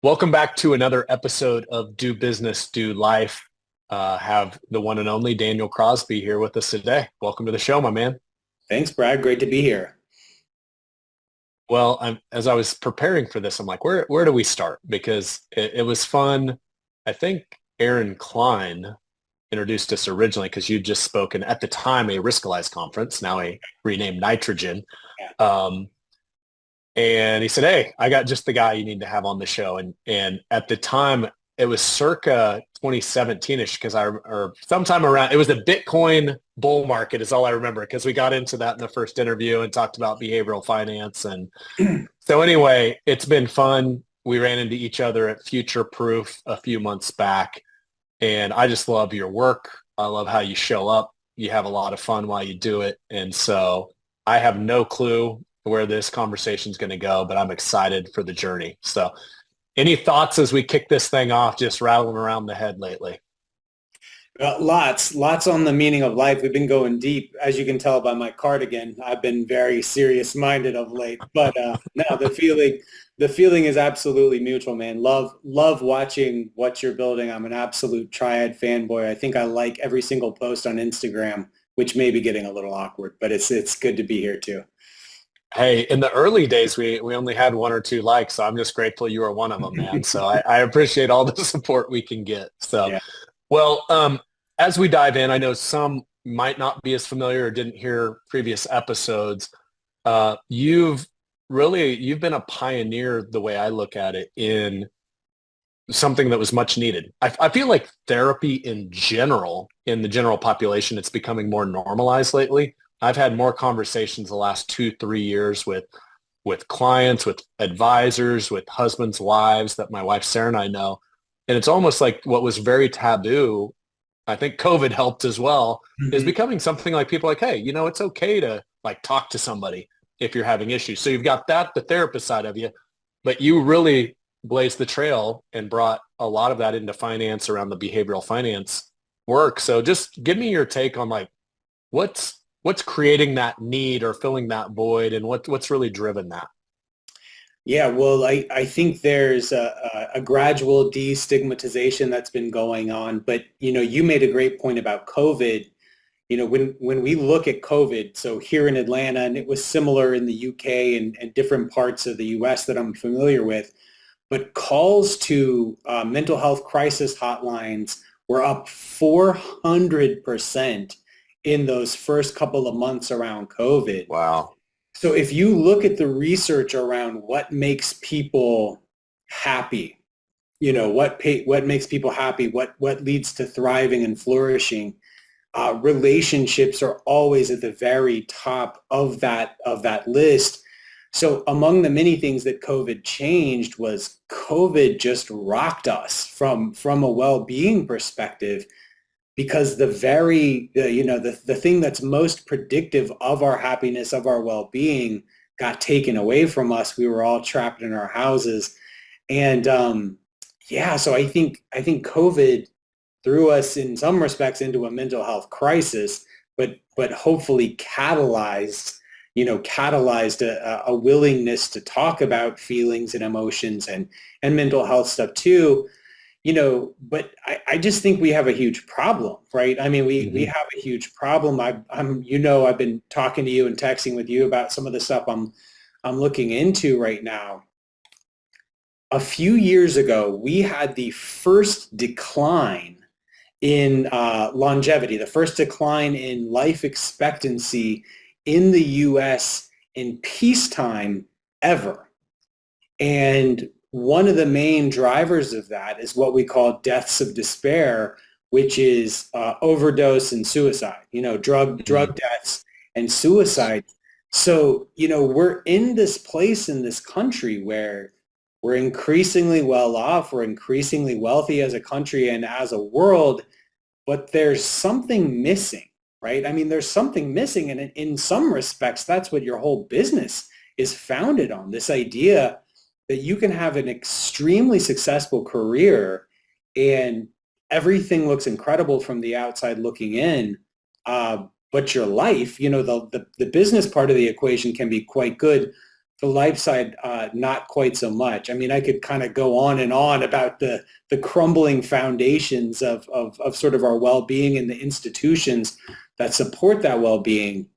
Welcome back to another episode of Do Business, Do Life. Have the one and only Daniel Crosby here with us today. Welcome to the show, my man. Thanks, Brad. Great to be here. Well, as I was preparing for this, I'm like, where do we start? Because it was fun. I think Aaron Klein introduced us originally because you'd just spoken at the time a Riskalyze conference, now a renamed Nitrogen. Yeah. Um, And he said, "Hey, I got just the guy you need to have on the show." And at the time, it was circa 2017-ish because or sometime around, it was the Bitcoin bull market is all I remember because we got into that in the first interview and talked about behavioral finance. And so anyway, it's been fun. We ran into each other at Future Proof a few months back. And I just love your work. I love how you show up. You have a lot of fun while you do it. And so I have no clue where this conversation is going to go, but I'm excited for the journey. So any thoughts as we kick this thing off, just rattling around the head lately? Lots on the meaning of life. We've been going deep, as you can tell by my cardigan. I've been very serious-minded of late, but no, the feeling is absolutely mutual, man. Love watching what you're building. I'm an absolute Triad fanboy. I think I like every single post on Instagram, which may be getting a little awkward, but it's good to be here too. Hey, in the early days, we only had one or two likes, so I'm just grateful you were one of them, man. So I appreciate all the support we can get. So, Yeah. well, as we dive in, I know some might not be as familiar or didn't hear previous episodes. You've you've been a pioneer, the way I look at it, in something that was much needed. I feel like therapy in general, in the general population, it's becoming more normalized lately. I've had more conversations the last 2, 3 years with clients, with advisors, with husbands, wives that my wife Sarah and I know. And it's almost like what was very taboo, I think COVID helped as well, is Mhm. becoming something like people like, hey, it's okay to like talk to somebody if you're having issues. So you've got that, the therapist side of you, but you really blazed the trail and brought a lot of that into finance around the behavioral finance work. So just give me your take on like what's creating that need or filling that void and what's really driven that. Yeah, well, I think there's a gradual destigmatization that's been going on, but you made a great point about COVID. When we look at COVID, so here in Atlanta, and it was similar in the UK and different parts of the US that I'm familiar with, but calls to mental health crisis hotlines were up 400% in those first couple of months around COVID. Wow. So if you look at the research around what makes people happy, what makes people happy, what leads to thriving and flourishing, relationships are always at the very top of that list. So among the many things that COVID changed was COVID just rocked us from a well-being perspective because the thing that's most predictive of our happiness, of our well-being, got taken away from us. We were all trapped in our houses, and yeah, so I think COVID threw us in some respects into a mental health crisis, but hopefully catalyzed a willingness to talk about feelings and emotions and mental health stuff too. But I just think we have a huge problem, right? I mean, we Hmm. have a huge problem. I've been talking to you and texting with you about some of the stuff I'm looking into right now. A few years ago, we had the first decline in longevity, the first decline in life expectancy in the U.S. in peacetime ever. And one of the main drivers of that is what we call deaths of despair, which is overdose and suicide, drug Hmm. deaths and suicide. So, we're in this place in this country where we're increasingly well off, we're increasingly wealthy as a country and as a world, but there's something missing, right? I mean, there's something missing. And in some respects, that's what your whole business is founded on, this idea that you can have an extremely successful career and everything looks incredible from the outside looking in. But your life, the business part of the equation can be quite good, The life side, not quite so much. I mean, I could kind of go on and on about the crumbling foundations of sort of our well-being and the institutions that support that well-being.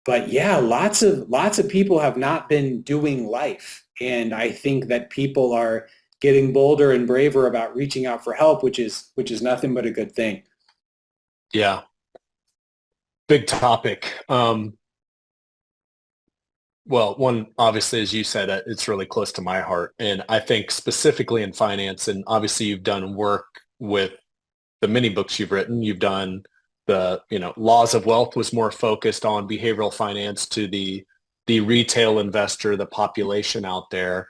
But yeah, lots of people have not been doing life. And I think that people are getting bolder and braver about reaching out for help, which is nothing but a good thing. Yeah, big topic. Well, one, obviously, as you said, it's really close to my heart. And I think specifically in finance, and obviously you've done work with the many books you've written. You've done Laws of Wealth was more focused on behavioral finance to the retail investor, the population out there.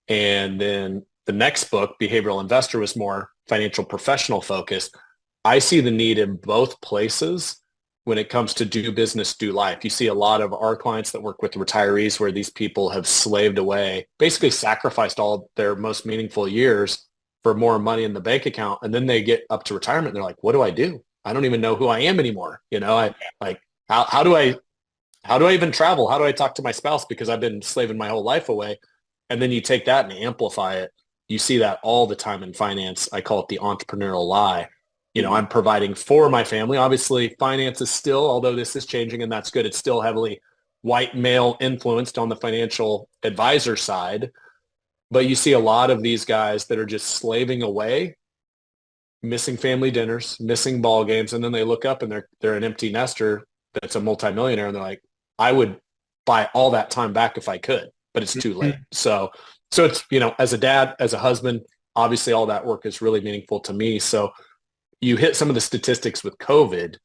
And then the next book, Behavioral Investor, was more financial professional focused. I see the need in both places when it comes to do business, do life. You see a lot of our clients that work with retirees where these people have slaved away, basically sacrificed all their most meaningful years for more money in the bank account. And then they get up to retirement and they're like, what do I do? I don't even know who I am anymore. I like, how do I even travel? How do I talk to my spouse? Because I've been slaving my whole life away. And then you take that and amplify it. You see that all the time in finance. I call it the entrepreneurial lie. I'm providing for my family. Obviously, finance is still, although this is changing and that's good, it's still heavily white male influenced on the financial advisor side. But you see a lot of these guys that are just slaving away, missing family dinners, missing ball games, and then they look up and they're an empty nester that's a multimillionaire, and they're like, I would buy all that time back if I could, but it's too late. So it's, as a dad, as a husband, obviously all that work is really meaningful to me. So you hit some of the statistics with COVID.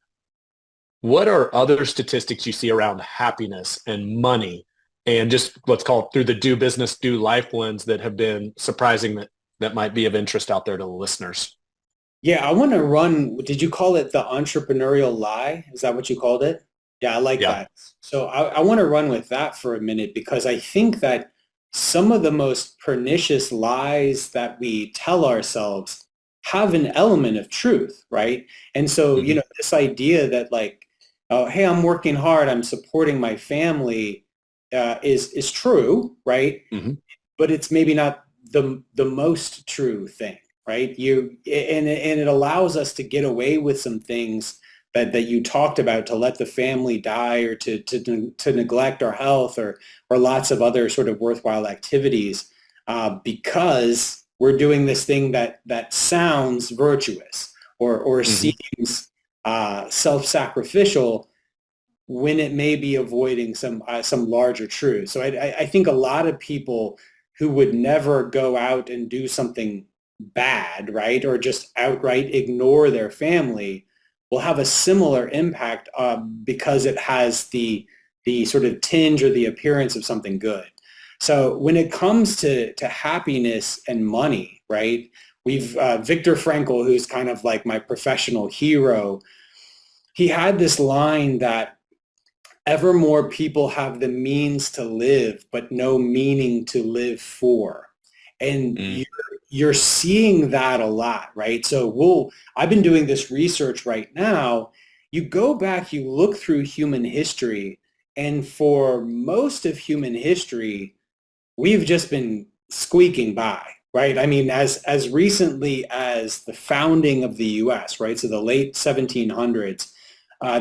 What are other statistics you see around happiness and money and just let's call it through the do business, do life lens that have been surprising that might be of interest out there to the listeners? Yeah, I want to run. Did you call it the entrepreneurial lie? Is that what you called it? Yeah, I like Yeah. that. So I want to run with that for a minute because I think that some of the most pernicious lies that we tell ourselves have an element of truth, right? And so, Mm-hmm. this idea that like, oh, hey, I'm working hard, I'm supporting my family, is true, right? Mm-hmm. But it's maybe not the most true thing, right? And it allows us to get away with some things that you talked about, to let the family die or to neglect our health or lots of other sort of worthwhile activities, because we're doing this thing that sounds virtuous or Mm-hmm. seems self-sacrificial when it may be avoiding some larger truth. So I think a lot of people who would never go out and do something bad, right, or just outright ignore their family, will have a similar impact, because it has the sort of tinge or the appearance of something good. So when it comes to happiness and money, right, we've Viktor Frankl, who's kind of like my professional hero. He had this line that ever more people have the means to live, but no meaning to live for. And Mm. you're seeing that a lot, right? So I've been doing this research right now. You go back, you look through human history, and for most of human history, we've just been squeaking by, right? I mean, as recently as the founding of the US, right? So the late 1700s,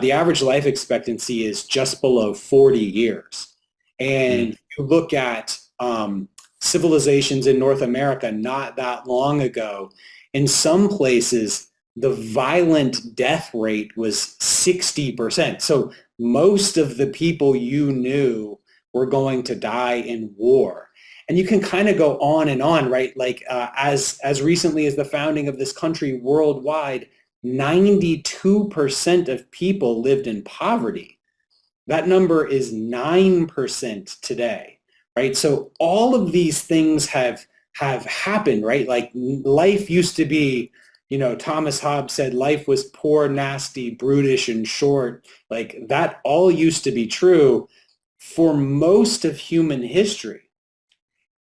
the average life expectancy is just below 40 years. Mm. And you look at civilizations in North America not that long ago, in some places, the violent death rate was 60%. So most of the people you knew were going to die in war. And you can kind of go on and on, right? Like as recently as the founding of this country worldwide, 92% of people lived in poverty. That number is 9% today, right? So all of these things have happened, right? Like life used to be, Thomas Hobbes said life was poor, nasty, brutish, and short. Like that all used to be true for most of human history.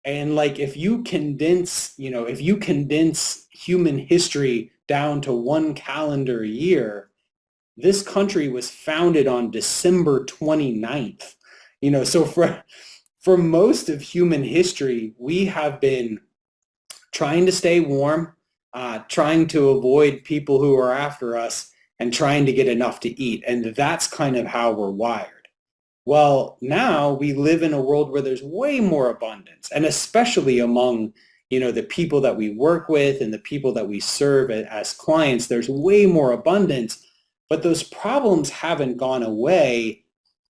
And like if you condense human history down to one calendar year, this country was founded on December 29th. So for most of human history, we have been trying to stay warm, trying to avoid people who are after us, and trying to get enough to eat. And that's kind of how we're wired. Well, now we live in a world where there's way more abundance, and especially among, the people that we work with and the people that we serve as clients, there's way more abundance, but those problems haven't gone away.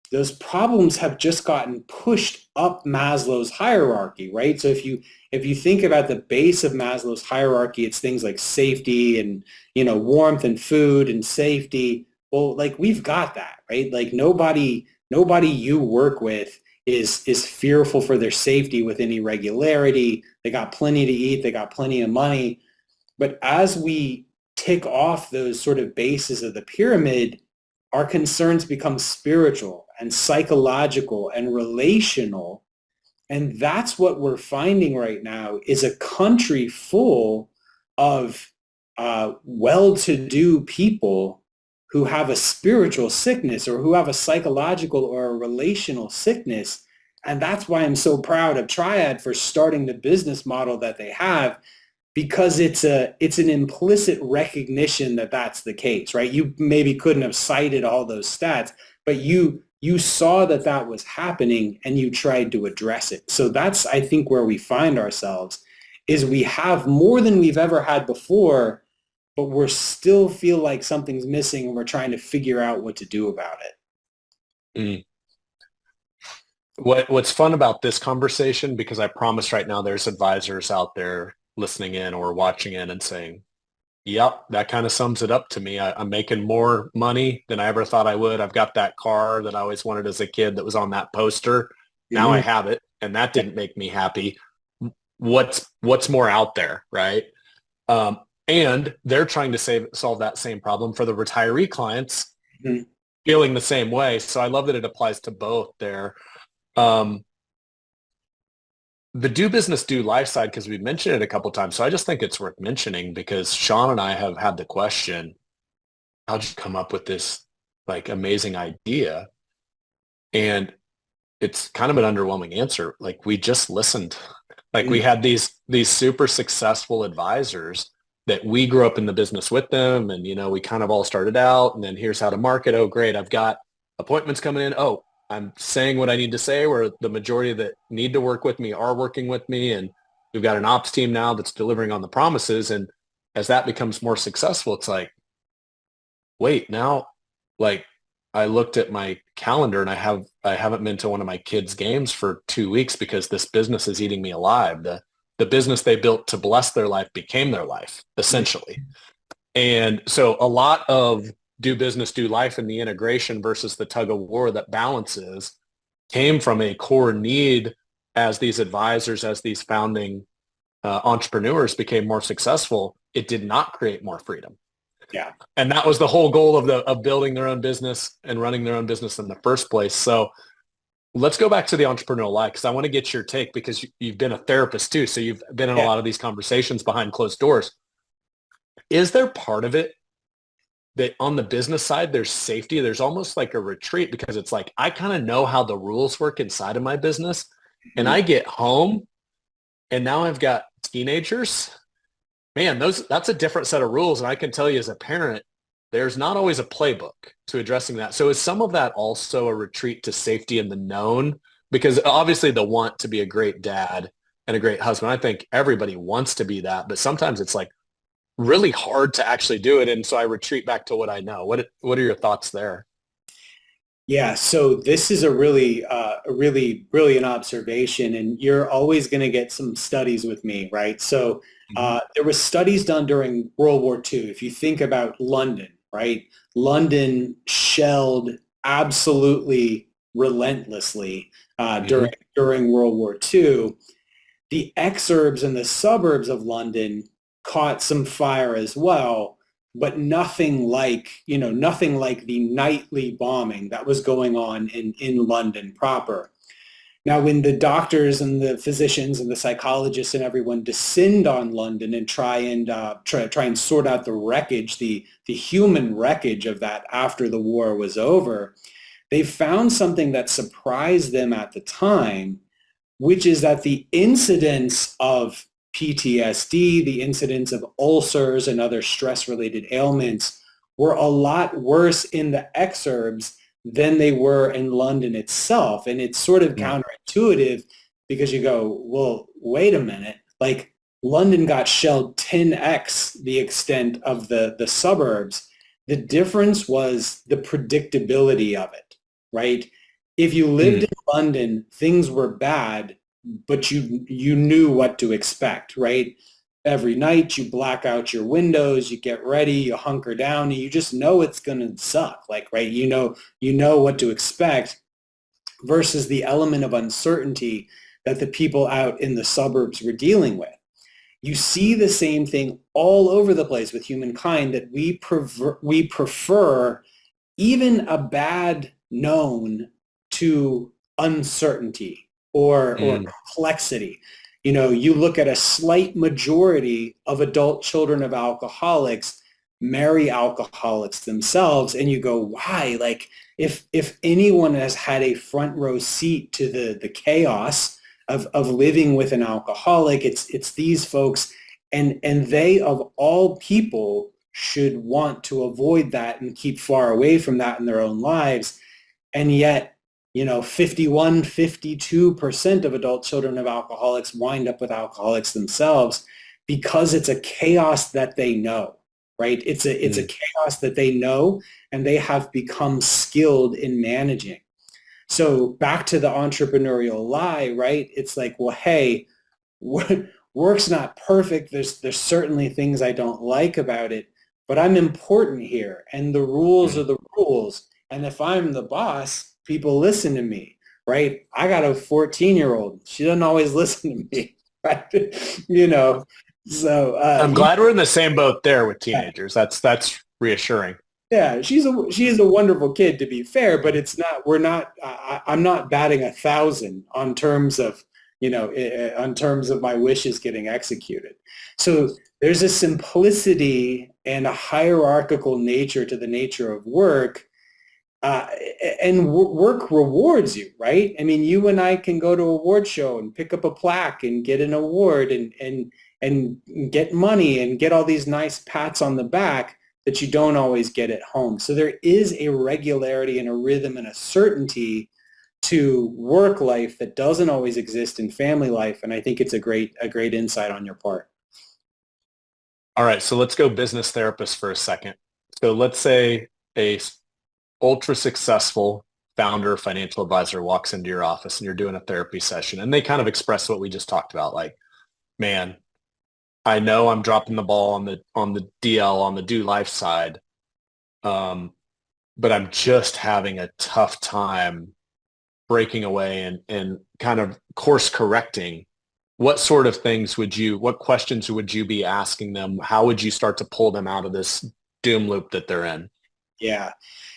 Those problems have just gotten pushed up Maslow's hierarchy, right? So if you think about the base of Maslow's hierarchy, it's things like safety and, warmth and food and safety. Well, like we've got that, right? Like nobody you work with is fearful for their safety with any regularity. They got plenty to eat, they got plenty of money. But as we tick off those sort of bases of the pyramid, our concerns become spiritual and psychological and relational. And that's what we're finding right now is a country full of well-to-do people who have a spiritual sickness or who have a psychological or a relational sickness. And that's why I'm so proud of Triad for starting the business model that they have, because it's an implicit recognition that that's the case, right? You maybe couldn't have cited all those stats, but you saw that that was happening and you tried to address it. So that's, I think, where we find ourselves is we have more than we've ever had before, but we're still feel like something's missing and we're trying to figure out what to do about it. Mm. What's fun about this conversation, because I promise right now there's advisors out there listening in or watching in and saying, yep, that kind of sums it up to me. I'm making more money than I ever thought I would. I've got that car that I always wanted as a kid that was on that poster. Now I have it, and that didn't make me happy. What's more out there, right? And they're trying to solve that same problem for the retiree clients, feeling the same way. So I love that it applies to both there. The do business, do life side, because we mentioned it a couple of times. So I just think it's worth mentioning because Sean and I have had the question, how'd you come up with this like amazing idea? And it's kind of an underwhelming answer. Like we just listened. Like we had these super successful advisors that we grew up in the business with them. And, we kind of all started out and then here's how to market. Oh, great. I've got appointments coming in. Oh, I'm saying what I need to say, where the majority that need to work with me are working with me. And we've got an ops team now that's delivering on the promises. And as that becomes more successful, it's like, wait, now, like I looked at my calendar and I haven't been to one of my kids' games for 2 weeks because this business is eating me alive. The business they built to bless their life became their life, essentially. And so a lot of do business, do life and the integration versus the tug of war that balances came from a core need as these advisors, as these founding entrepreneurs became more successful. It did not create more freedom. Yeah. And that was the whole goal of building their own business and running their own business in the first place. So let's go back to the entrepreneurial lie, because I want to get your take, because you've been a therapist too. So you've been in a lot of these conversations behind closed doors. Is there part of it that on the business side, there's safety? There's almost like a retreat, because it's like, I kind of know how the rules work inside of my business. And I get home and now I've got teenagers. Man, that's a different set of rules. And I can tell you as a parent, there's not always a playbook to addressing that. So is some of that also a retreat to safety and the known? Because obviously the want to be a great dad and a great husband, I think everybody wants to be that, but sometimes it's like really hard to actually do it. And so I retreat back to what I know. What are your thoughts there? Yeah, so this is a really brilliant observation, and you're always going to get some studies with me, right? So there were studies done during World War II. If you think about London, right? London shelled absolutely relentlessly during World War II. The exurbs and the suburbs of London caught some fire as well, but nothing like the nightly bombing that was going on in London proper. Now, when the doctors and the physicians and the psychologists and everyone descend on London and try and sort out the wreckage, the human wreckage of that after the war was over, they found something that surprised them at the time, which is that the incidence of PTSD, the incidence of ulcers and other stress-related ailments were a lot worse in the exurbs than they were in London itself. And it's sort of Mm. counterintuitive because you go, well, wait a minute, like London got shelled 10x the extent of the suburbs. The difference was the predictability of it, right? If you lived Mm. in London, things were bad, but you knew what to expect, right? Every night you black out your windows, you get ready, you hunker down, and you just know it's going to suck, like, right? You know what to expect versus the element of uncertainty that the people out in the suburbs were dealing with. You see the same thing all over the place with humankind, that we prefer even a bad known to uncertainty or Mm. complexity. You know, you look at a slight majority of adult children of alcoholics marry alcoholics themselves, and you go, why? Like, if anyone has had a front row seat to the chaos of living with an alcoholic, it's these folks, and they of all people should want to avoid that and keep far away from that in their own lives. And yet, 51, 52% of adult children of alcoholics wind up with alcoholics themselves because it's a chaos that they know, right? It's a Mm. chaos that they know and they have become skilled in managing. So back to the entrepreneurial lie, right? It's like, well, hey, work's not perfect. There's certainly things I don't like about it, but I'm important here, and the rules are Mm. the rules. And if I'm the boss, people listen to me, right? I got a 14-year-old. She doesn't always listen to me, right? you know, so I'm glad we're in the same boat there with teenagers. That's reassuring. yeah, she is a wonderful kid, to be fair, but it's not. We're not. I'm not batting 1,000 on terms of on terms of my wishes getting executed. So there's a simplicity and a hierarchical nature to the nature of work, uh, and work rewards you, right? I mean, you and I can go to a award show and pick up a plaque and get an award and get money and get all these nice pats on the back that you don't always get at home. So there is a regularity and a rhythm and a certainty to work life that doesn't always exist in family life, and I think it's a great insight on your part. All right, so let's go business therapist for a second. So let's say a ultra successful founder, financial advisor walks into your office and you're doing a therapy session and they kind of express what we just talked about. Like, man, I know I'm dropping the ball on the DL, on the do life side. Um, but I'm just having a tough time breaking away and kind of course correcting. What sort of things what questions would you be asking them? How would you start to pull them out of this doom loop that they're in? Yeah.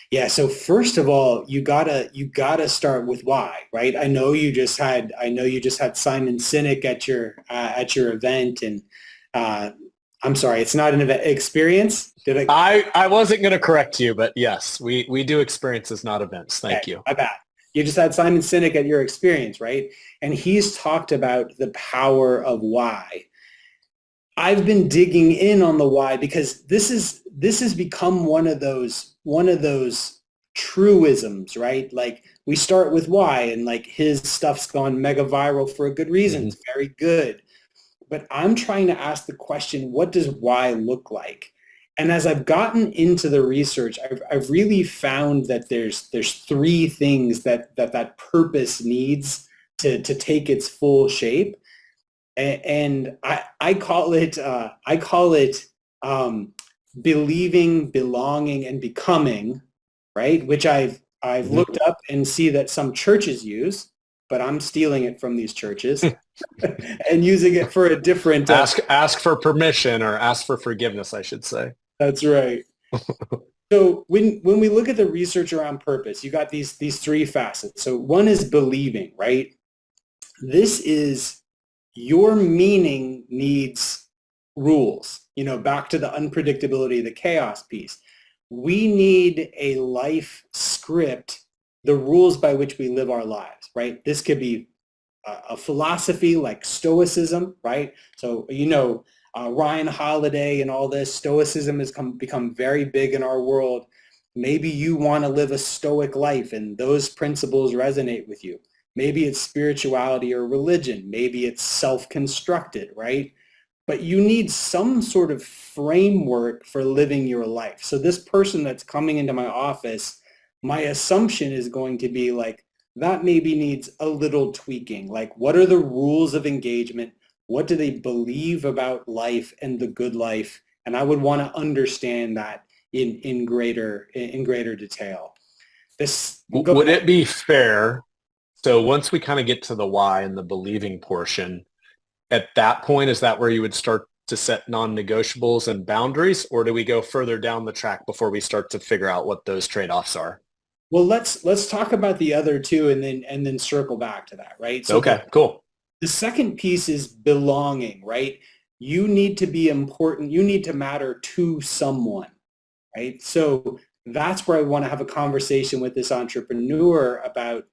Yeah. So first of all, you gotta start with why, right? I know you just had Simon Sinek at your event, and uh, I'm sorry, it's not an event experience. Did I? I wasn't going to correct you, but yes, we do experiences, not events. Okay, Thank you. my bad. You just had Simon Sinek at your experience, right? And he's talked about the power of why. I've been digging in on the why because this has become one of those truisms, right? Like, we start with why, and like his stuff's gone mega viral for a good reason. Mhm. It's very good. But I'm trying to ask the question, what does why look like? And as I've gotten into the research, I've really found that there's three things that purpose needs to take its full shape. And I call it believing, belonging, and becoming, right? Which I've Mhm. looked up and see that some churches use, but I'm stealing it from these churches and using it for a different. Ask for permission or ask for forgiveness, I should say. That's right. So when we look at the research around purpose, you got these three facets. So one is believing, right? This is your meaning needs rules, back to the unpredictability, the chaos piece. We need a life script, the rules by which we live our lives, right? This could be a philosophy like Stoicism, right? So, Ryan Holiday and all this, Stoicism has become very big in our world. Maybe you want to live a stoic life and those principles resonate with you. Maybe it's spirituality or religion. Maybe it's self-constructed, right? But you need some sort of framework for living your life. So this person that's coming into my office, my assumption is going to be like, that maybe needs a little tweaking. Like, what are the rules of engagement? What do they believe about life and the good life? And I would want to understand that in greater detail. Would it be fair? So once we kind of get to the why and the believing portion, at that point, is that where you would start to set non-negotiables and boundaries, or do we go further down the track before we start to figure out what those trade-offs are? Well, let's talk about the other two and then circle back to that, right? So Okay, cool. the second piece is belonging, right? You need to be important. You need to matter to someone, right? So that's where I want to have a conversation with this entrepreneur about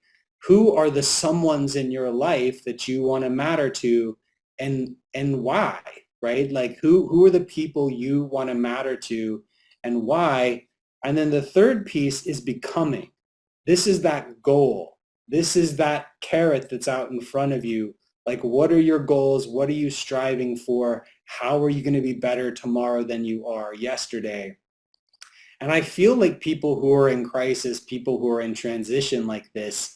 who are the someones in your life that you want to matter to and why, right? Like who are the people you want to matter to and why? And then the third piece is becoming. This is that goal. This is that carrot that's out in front of you. Like, what are your goals? What are you striving for? How are you going to be better tomorrow than you are yesterday? And I feel like people who are in crisis, people who are in transition like this,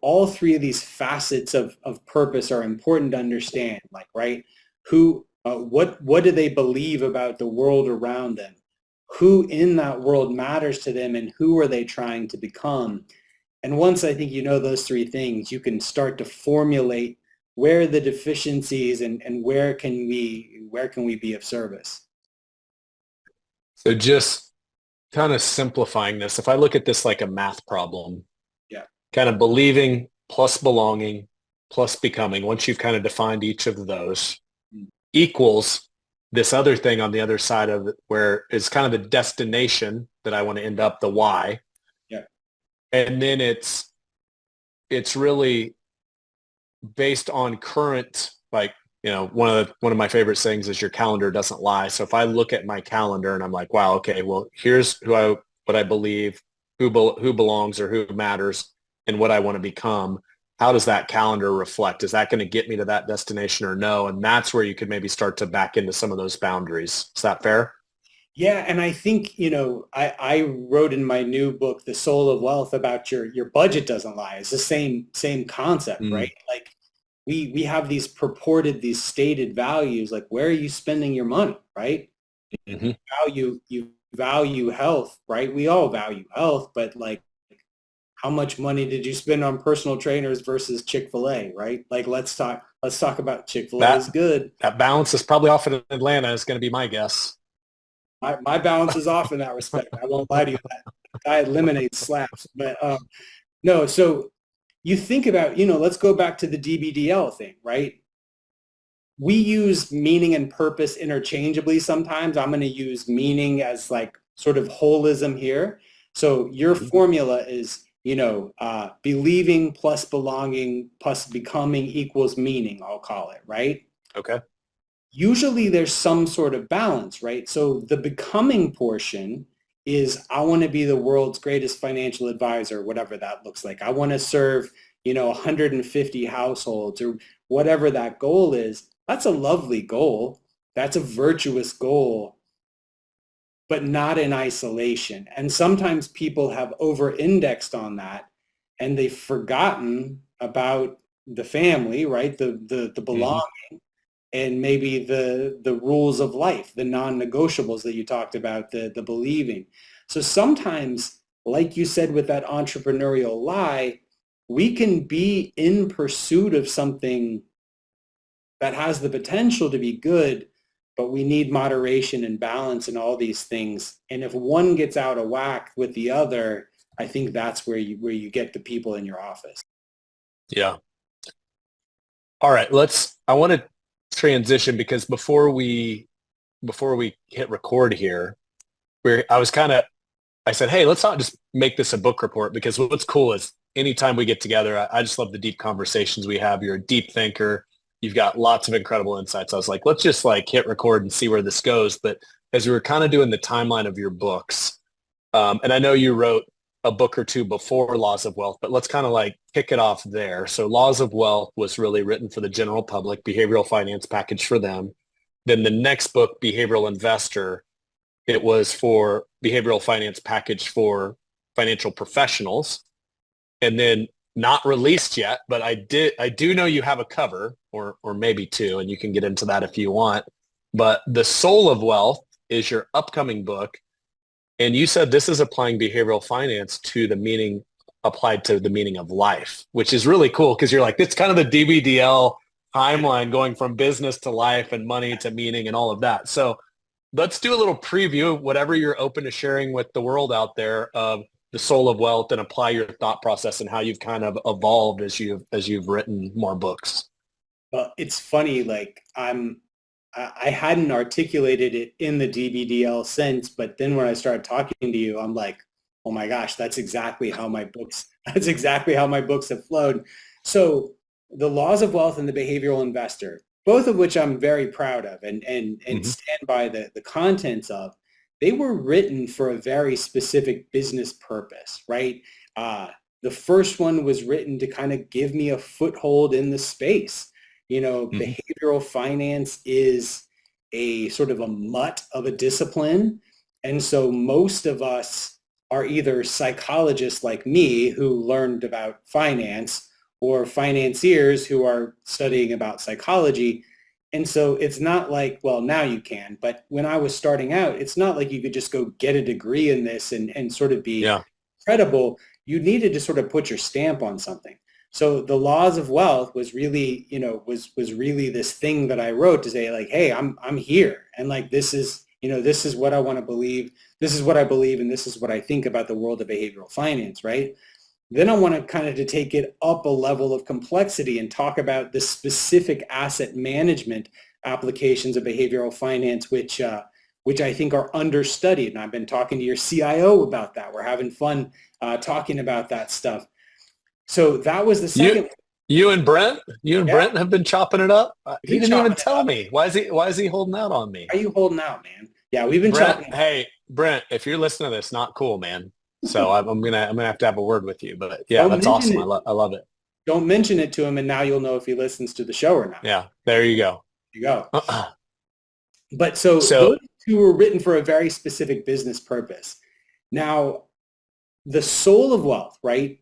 all three of these facets of purpose are important to understand. Like, right, what do they believe about the world around them? Who in that world matters to them and who are they trying to become? And once I think you know those three things, you can start to formulate where are the deficiencies and where can we be of service. So just kind of simplifying this, if I look at this like a math problem, Yeah. kind of believing plus belonging plus becoming, once you've kind of defined each of those, equals this other thing on the other side of it, where it's kind of the destination that I want to end up, the why. Yeah. And then it's really based on current, like, one of my favorite sayings is your calendar doesn't lie. So if I look at my calendar and I'm like, wow, okay, well, here's what I believe, who belongs or who matters and what I want to become. How does that calendar reflect? Is that going to get me to that destination or no? And that's where you could maybe start to back into some of those boundaries. Is that fair? Yeah, and I think, I wrote in my new book, The Soul of Wealth, about your budget doesn't lie. It's the same concept, Mm. right? Like we have these stated values, like where are you spending your money, right? Mm-hmm. You value health, right? We all value health, but like how much money did you spend on personal trainers versus Chick-fil-A, right? Like let's talk about Chick-fil-A is That good. that balance is probably off in Atlanta is going to be my guess. My balance is off in that respect. I won't lie to you. That eliminates slaps. But no, so you think about, let's go back to the DBDL thing, right? We use meaning and purpose interchangeably sometimes. I'm going to use meaning as like sort of holism here. So your Mm-hmm. formula is, believing plus belonging plus becoming equals meaning, I'll call it, right? Okay. Usually there's some sort of balance, right? So the becoming portion is I want to be the world's greatest financial advisor, whatever that looks like. I want to serve, 150 households or whatever that goal is. That's a lovely goal. That's a virtuous goal, but not in isolation. And sometimes people have over-indexed on that and they've forgotten about the family, right? The Mm-hmm. belonging and maybe the rules of life, the non-negotiables that you talked about, the believing. So sometimes, like you said with that entrepreneurial lie, we can be in pursuit of something that has the potential to be good, but we need moderation and balance and all these things. And if one gets out of whack with the other, I think that's where you get the people in your office. Yeah. All right. I want to transition because before we hit record here, I said, hey, let's not just make this a book report because what's cool is anytime we get together, I just love the deep conversations we have. You're a deep thinker. You've got lots of incredible insights. I was like, let's just like hit record and see where this goes. But as we were kind of doing the timeline of your books, and I know you wrote a book or two before Laws of Wealth, but let's kind of like kick it off there. So Laws of Wealth was really written for the general public, behavioral finance package for them. Then the next book, Behavioral Investor, it was for behavioral finance package for financial professionals. And then not released yet, but I do know you have a cover or maybe two, and you can get into that if you want. But The Soul of Wealth is your upcoming book. And you said this is applying behavioral finance to the meaning applied to the meaning of life, which is really cool because you're like, it's kind of the DBDL timeline going from business to life and money to meaning and all of that. So let's do a little preview of whatever you're open to sharing with the world out there of The Soul of Wealth and apply your thought process and how you've kind of evolved as you've written more books. Well, it's funny, like I hadn't articulated it in the DBDL sense, but then when I started talking to you, I'm like, oh my gosh, that's exactly how my books have flowed. So the Laws of Wealth and the Behavioral Investor, both of which I'm very proud of and stand by the contents of, they were written for a very specific business purpose, right? The first one was written to kind of give me a foothold in the space. Behavioral finance is a sort of a mutt of a discipline. And so most of us are either psychologists like me who learned about finance or financiers who are studying about psychology. And so it's not like, well, now you can, but when I was starting out, it's not like you could just go get a degree in this and sort of be credible. You needed to sort of put your stamp on something. So the Laws of Wealth was really, was really this thing that I wrote to say like, hey, I'm here. And like, this is what I want to believe. This is what I believe. And this is what I think about the world of behavioral finance, right? Then I want to kind of to take it up a level of complexity and talk about the specific asset management applications of behavioral finance, which I think are understudied. And I've been talking to your CIO about that. We're having fun talking about that stuff. So that was the second. You and Brent have been chopping it up. He didn't even tell me. Why is he holding out on me? Why are you holding out, man? Yeah, we've been chopping. Hey, Brent, if you're listening to this, not cool, man. So I'm gonna have to have a word with you. But yeah, that's awesome. I love it. Don't mention it to him, and now you'll know if he listens to the show or not. Yeah, there you go. There you go. But so those two were written for a very specific business purpose. Now, The Soul of Wealth, right?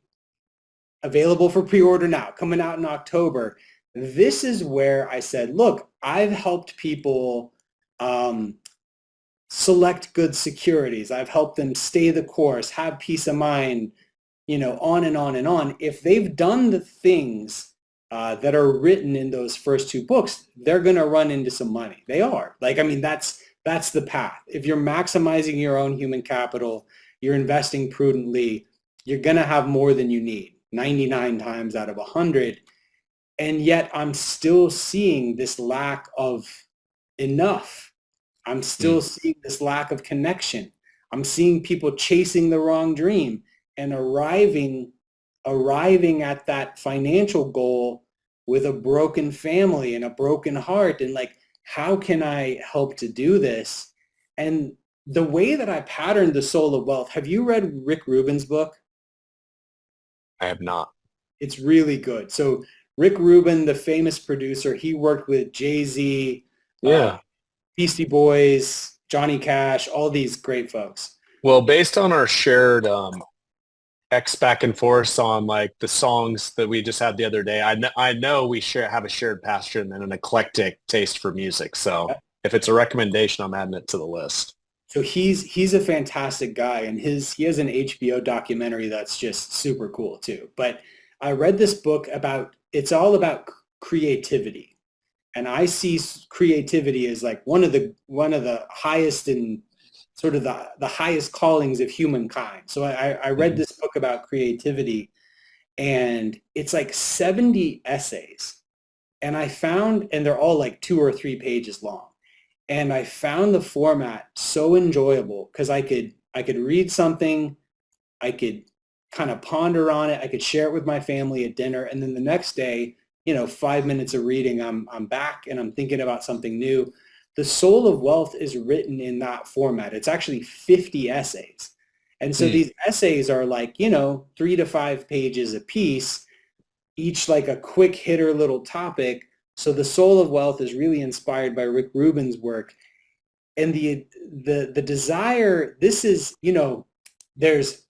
Available for pre-order now, coming out in October. This is where I said, look, I've helped people select good securities. I've helped them stay the course, have peace of mind, on and on and on. If they've done the things that are written in those first two books, they're going to run into some money. They are. That's the path. If you're maximizing your own human capital, you're investing prudently, you're going to have more than you need. 99 times out of 100. And yet I'm still seeing this lack of enough. I'm still seeing this lack of connection. I'm seeing people chasing the wrong dream and arriving at that financial goal with a broken family and a broken heart. And like, how can I help to do this? And the way that I patterned The Soul of Wealth, have you read Rick Rubin's book? I have not. It's really good. So Rick Rubin, the famous producer, he worked with Jay-Z, Beastie Boys, Johnny Cash, all these great folks. Well, based on our shared X back and forth on like the songs that we just had the other day, I know we have a shared passion and an eclectic taste for music. So if it's a recommendation, I'm adding it to the list. So he's a fantastic guy, and he has an HBO documentary that's just super cool too. But I read this book it's all about creativity, and I see creativity as like one of the highest and sort of the highest callings of humankind. So I read this book about creativity, and it's like 70 essays, and and they're all like 2 or 3 pages long. And I found the format so enjoyable because I could read something, I could kind of ponder on it. I could share it with my family at dinner. And then the next day, 5 minutes of reading, I'm back and I'm thinking about something new. The Soul of Wealth is written in that format. It's actually 50 essays. And so these essays are like, 3 to 5 pages a piece, each like a quick hitter little topic. So the Soul of Wealth is really inspired by Rick Rubin's work. And the desire, this is, there's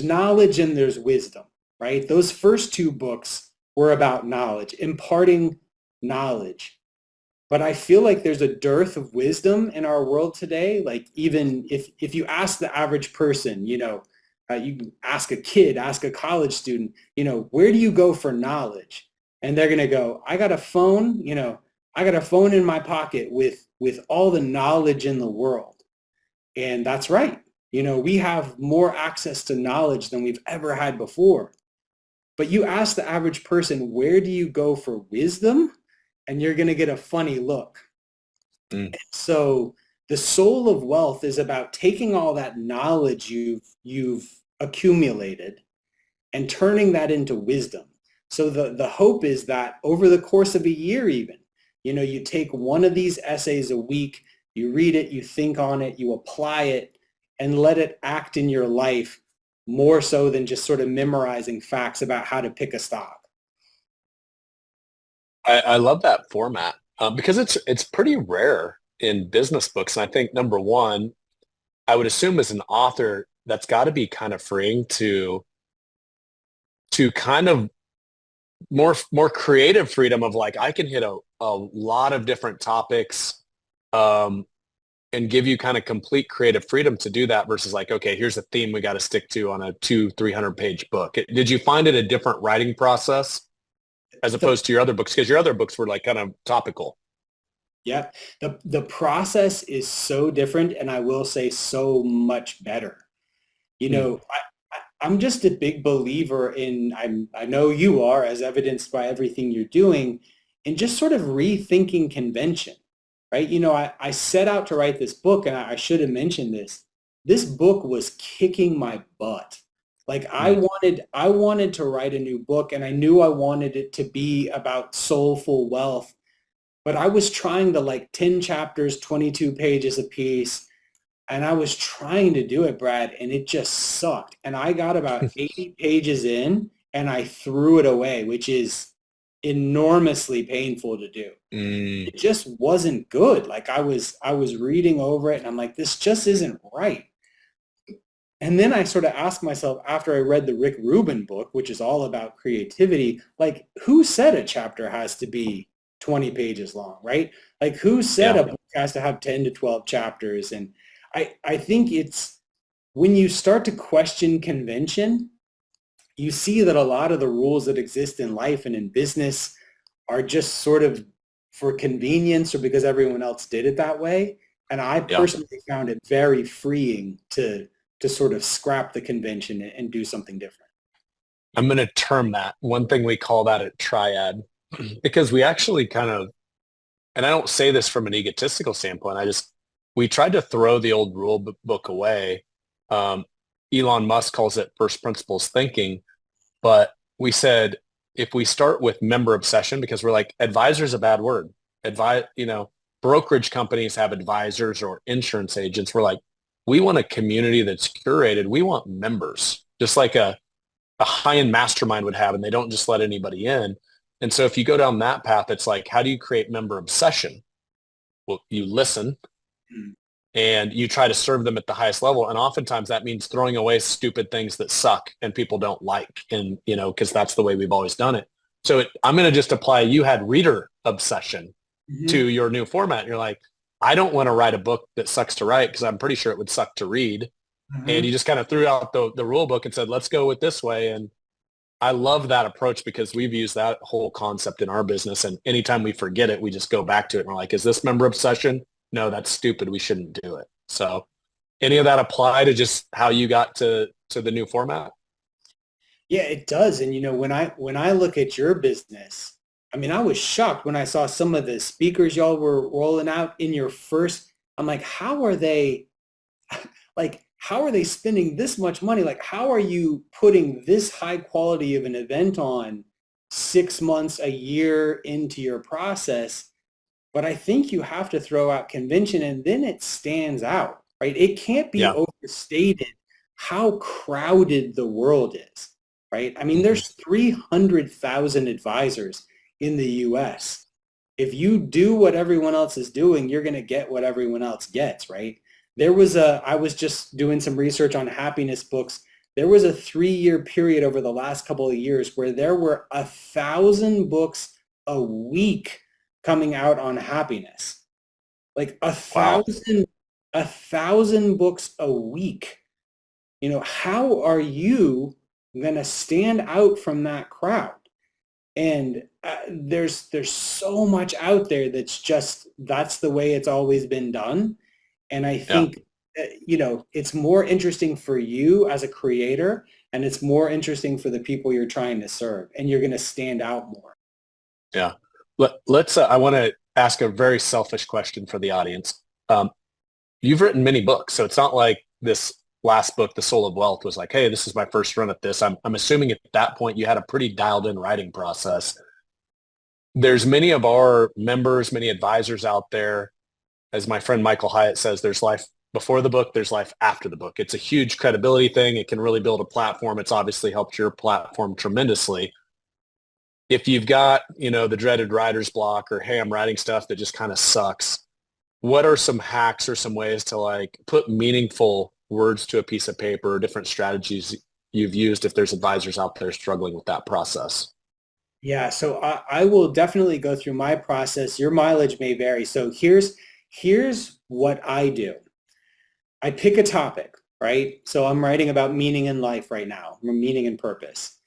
knowledge and there's wisdom, right? Those first two books were about knowledge, imparting knowledge. But I feel like there's a dearth of wisdom in our world today. Like even if you ask the average person, you can ask a kid, ask a college student, where do you go for knowledge? And they're going to go, I got a phone, I got a phone in my pocket with all the knowledge in the world. And that's right. We have more access to knowledge than we've ever had before. But you ask the average person, where do you go for wisdom? And you're going to get a funny look. So the Soul of Wealth is about taking all that knowledge you've accumulated and turning that into wisdom. So the hope is that over the course of a year even, you take one of these essays a week, you read it, you think on it, you apply it, and let it act in your life more so than just sort of memorizing facts about how to pick a stock. I love that format because it's pretty rare in business books. And I think number one, I would assume as an author, that's got to be kind of freeing to kind of more creative freedom of like, I can hit a lot of different topics and give you kind of complete creative freedom to do that versus like, okay, here's a theme we got to stick to on a 200-300 page book. Did you find it a different writing process as opposed to your other books? Because your other books were like kind of topical. Yeah. The process is so different, and I will say so much better. I'm just a big believer in, I know you are, as evidenced by everything you're doing, in just sort of rethinking convention, right? I set out to write this book, and I should have mentioned this. This book was kicking my butt. Like I wanted to write a new book, and I knew I wanted it to be about soulful wealth, but I was trying to like 10 chapters, 22 pages a piece, and I was trying to do it, Brad, and it just sucked. And I got about 80 pages in, and I threw it away, which is enormously painful to do. It just wasn't good. Like I was reading over it, and I'm like, this just isn't right. And then I sort of asked myself after I read the Rick Rubin book, which is all about creativity, like who said a chapter has to be 20 pages long, right? Like who said a book has to have 10 to 12 chapters? And I think it's when you start to question convention, you see that a lot of the rules that exist in life and in business are just sort of for convenience or because everyone else did it that way. And I personally found it very freeing to sort of scrap the convention and do something different. I'm going to term that. One thing we call that a triad because we actually kind of, and I don't say this from an egotistical standpoint, we tried to throw the old rule book away. Elon Musk calls it first principles thinking, but we said, if we start with member obsession, because we're like, advisor is a bad word. Brokerage companies have advisors or insurance agents. We're like, we want a community that's curated. We want members, just like a high-end mastermind would have, and they don't just let anybody in. And so if you go down that path, it's like, how do you create member obsession? Well, you listen and you try to serve them at the highest level. And oftentimes that means throwing away stupid things that suck and people don't like. And, because that's the way we've always done it. So I'm going to just apply, you had reader obsession to your new format. And you're like, I don't want to write a book that sucks to write because I'm pretty sure it would suck to read. And you just kind of threw out the rule book and said, let's go with this way. And I love that approach because we've used that whole concept in our business. And anytime we forget it, we just go back to it. And we're like, is this member obsession? No, that's stupid. We shouldn't do it. So any of that apply to just how you got to the new format? Yeah, it does. And when I look at your business, I mean, I was shocked when I saw some of the speakers y'all were rolling out in your first, I'm like, how are they, like, how are they spending this much money? Like, how are you putting this high quality of an event on 6 months, a year into your process? But I think you have to throw out convention, and then it stands out, right? It can't be Yeah. overstated how crowded the world is, right? I mean, Hmm. there's 300,000 advisors in the US. If you do what everyone else is doing, you're going to get what everyone else gets, right? I was just doing some research on happiness books. There was a 3-year period over the last couple of years where there were 1,000 books a week coming out on happiness. Like Wow. 1,000 books a week. You know, how are you going to stand out from that crowd? And there's so much out there that's the way it's always been done. And I Yeah. think, it's more interesting for you as a creator, and it's more interesting for the people you're trying to serve, and you're going to stand out more. Yeah. Let's, I want to ask a very selfish question for the audience. Um, you've written many books, so it's not like this last book, The Soul of Wealth, was like, hey, this is my first run at this. I'm assuming at that point you had a pretty dialed in writing process. There's many of our members, many advisors out there, as my friend Michael Hyatt says, there's life before the book, there's life after the book. It's a huge credibility thing. It can really build a platform. It's obviously helped your platform tremendously. If you've got, the dreaded writer's block or, hey, I'm writing stuff that just kind of sucks, what are some hacks or some ways to like put meaningful words to a piece of paper or different strategies you've used if there's advisors out there struggling with that process? Yeah, so I will definitely go through my process. Your mileage may vary. So here's what I do. I pick a topic, right? So I'm writing about meaning in life right now, meaning and purpose.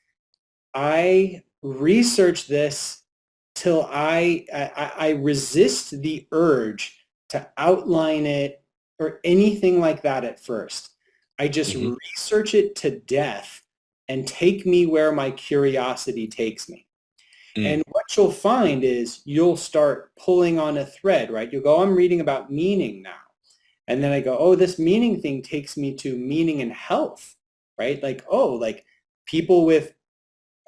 I research this till I resist the urge to outline it or anything like that at first. I just Hmm. research it to death and take me where my curiosity takes me. Mm. And what you'll find is you'll start pulling on a thread, right? You'll go, I'm reading about meaning now. And then I go, oh, this meaning thing takes me to meaning and health, right? Like, oh, like people with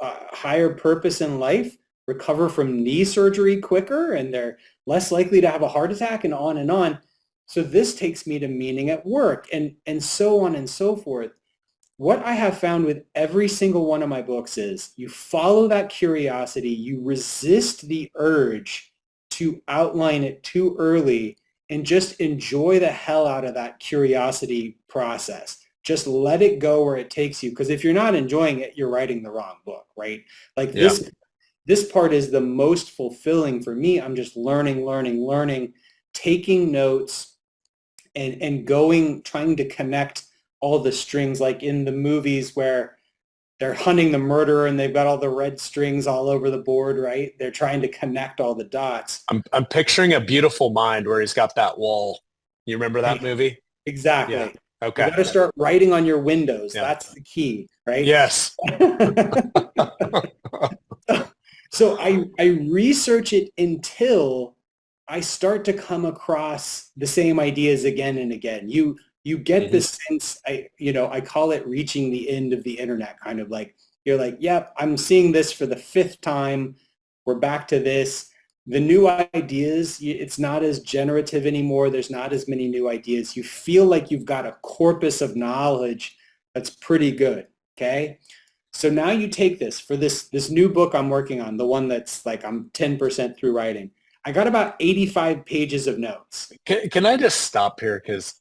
higher purpose in life recover from knee surgery quicker and they're less likely to have a heart attack, and on and on. So this takes me to meaning at work, and so on and so forth. What I have found with every single one of my books is you follow that curiosity, you resist the urge to outline it too early, and just enjoy the hell out of that curiosity process. Just let it go where it takes you. Because if you're not enjoying it, you're writing the wrong book, right? Like Yeah. this part is the most fulfilling for me. I'm just learning, taking notes and going, trying to connect all the strings, like in the movies where they're hunting the murderer and they've got all the red strings all over the board, right? They're trying to connect all the dots. I'm picturing A Beautiful Mind where he's got that wall. You remember that Right. movie? Yeah. Exactly. You Okay. got to start writing on your windows. Yeah. That's the key, right? Yes. So I research it until I start to come across the same ideas again and again. You get Hmm. the sense, I call it reaching the end of the internet, kind of like you're like, yep, I'm seeing this for the fifth time. We're back to this. The new ideas, it's not as generative anymore. There's not as many new ideas. You feel like you've got a corpus of knowledge that's pretty good. Okay. So now you take this for this new book I'm working on, the one that's like I'm 10% through writing. I got about 85 pages of notes. Can I just stop here? Because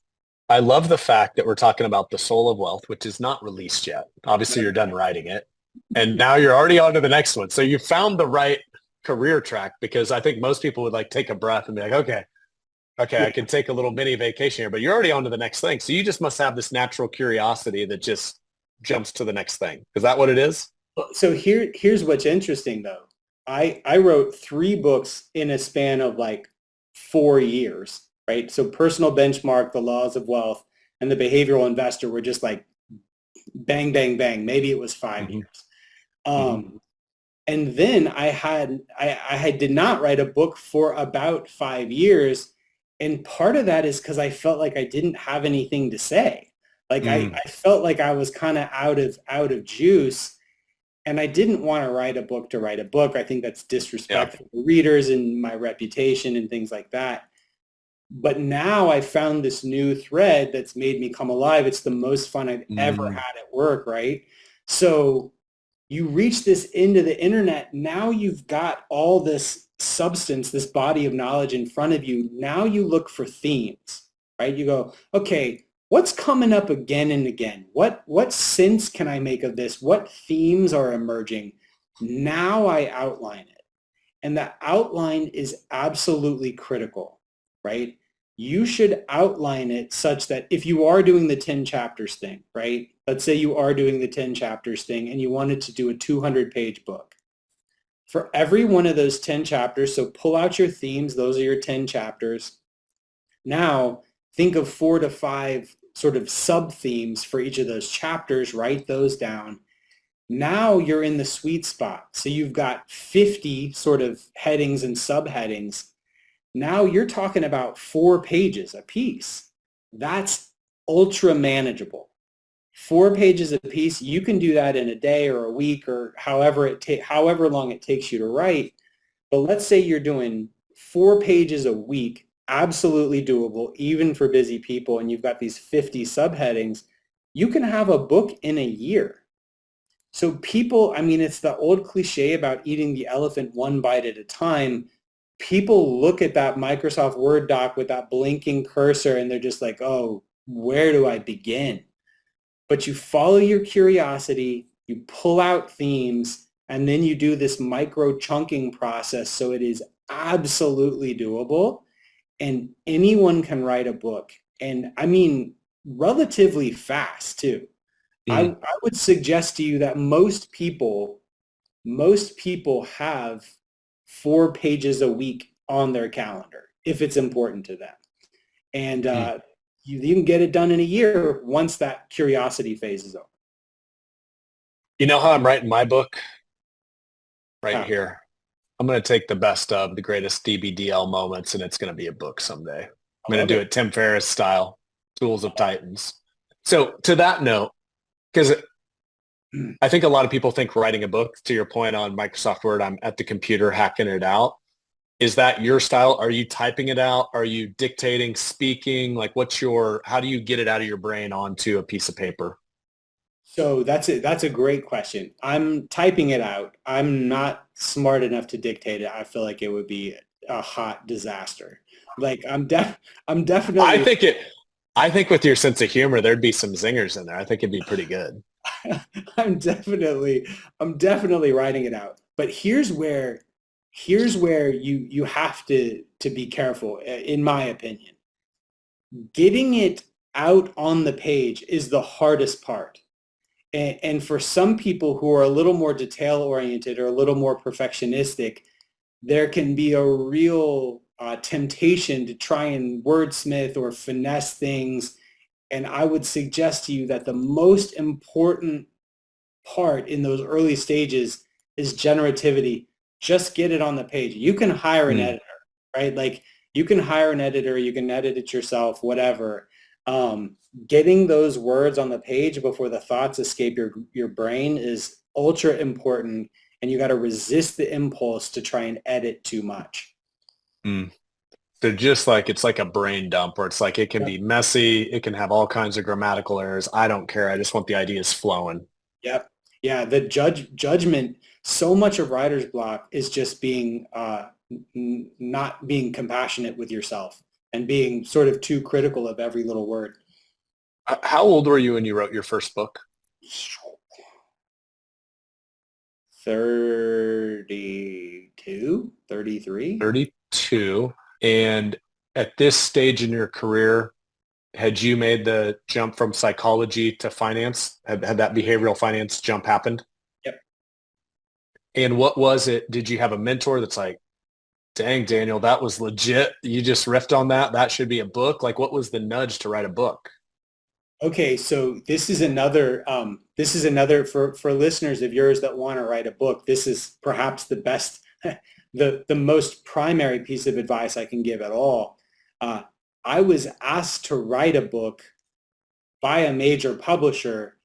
I love the fact that we're talking about The Soul of Wealth, which is not released yet. Obviously, you're done writing it. And now you're already on to the next one. So you found the right career track, because I think most people would like take a breath and be like, okay, Yeah. I can take a little mini vacation here, but you're already on to the next thing. So you just must have this natural curiosity that just jumps to the next thing. Is that what it is? So here's what's interesting though. I wrote 3 books in a span of like 4 years, right? So Personal Benchmark, The Laws of Wealth, and The Behavioral Investor were just like bang, bang, bang. Maybe it was 5 years. Hmm. Hmm. Um, and then I did not write a book for about 5 years. And part of that is because I felt like I didn't have anything to say. Like Mm, I felt like I was kind of out of juice, and I didn't want to write a book to write a book. I think that's yeah. disrespectful to readers and my reputation and things like that. But now I found this new thread that's made me come alive. It's the most fun I've ever Mm, had at work, right? So you reach this into the internet. Now you've got all this substance, this body of knowledge in front of you. Now you look for themes, right? You go, okay, what's coming up again and again? What sense can I make of this? What themes are emerging? Now I outline it. And the outline is absolutely critical, right? You should outline it such that if you are doing the 10 chapters thing, right? Let's say you are doing the 10 chapters thing and you wanted to do a 200-page book. For every one of those 10 chapters, so pull out your themes, those are your 10 chapters. Now, think of 4 to 5 sort of sub-themes for each of those chapters, write those down. Now you're in the sweet spot. So you've got 50 sort of headings and subheadings. Now you're talking about 4 pages a piece. That's ultra manageable. 4 pages a piece, you can do that in a day or a week or however long it takes you to write. But let's say you're doing 4 pages a week, absolutely doable, even for busy people, and you've got these 50 subheadings. You can have a book in a year. So people, I mean, it's the old cliche about eating the elephant one bite at a time. People look at that Microsoft Word doc with that blinking cursor and they're just like, oh, where do I begin? But you follow your curiosity, you pull out themes, and then you do this micro chunking process so it is absolutely doable. And anyone can write a book. And I mean, relatively fast too. mm. I would suggest to you that most people have 4 pages a week on their calendar if it's important to them. And Mm. you can get it done in a year once that curiosity phase is over. You know how I'm writing my book? Right How? here. I'm going to take the best of the greatest DBDL moments, and it's going to be a book someday. I I'm going love to do it. it Tim Ferriss style, Tools of Titans. So to that note, because I think a lot of people think writing a book, to your point on Microsoft Word, I'm at the computer hacking it out. Is that your style? Are you typing it out? Are you dictating, speaking? Like how do you get it out of your brain onto a piece of paper? So that's a great question. I'm typing it out. I'm not smart enough to dictate it. I feel like it would be a hot disaster. Like I'm I definitely think it, I think with your sense of humor, there'd be some zingers in there. I think it'd be pretty good. I'm definitely I'm definitely writing it out. But here's where you have to be careful, in my opinion. Getting it out on the page is the hardest part. And for some people who are a little more detail oriented or a little more perfectionistic, there can be a real temptation to try and wordsmith or finesse things. And I would suggest to you that the most important part in those early stages is generativity. Just get it on the page. You can hire an Mm. editor, right? Like you can hire an editor, you can edit it yourself, whatever. Getting those words on the page before the thoughts escape your brain is ultra important, and you got to resist the impulse to try and edit too much. Mm. They're just like, it's like a brain dump where it's like, it can Yep. be messy. It can have all kinds of grammatical errors. I don't care. I just want the ideas flowing. Yep. Yeah. The judgment. So much of writer's block is just being not being compassionate with yourself and being sort of too critical of every little word. How old were you when you wrote your first book? 32, 33. 32. And at this stage in your career, had you made the jump from psychology to finance? Had that behavioral finance jump happened? Yep. And what was it? Did you have a mentor that's like, dang, Daniel, that was legit. You just riffed on that. That should be a book. Like, what was the nudge to write a book? Okay, so this is another for listeners of yours that want to write a book. This is perhaps the best, the most primary piece of advice I can give at all. Uh, I was asked to write a book by a major publisher,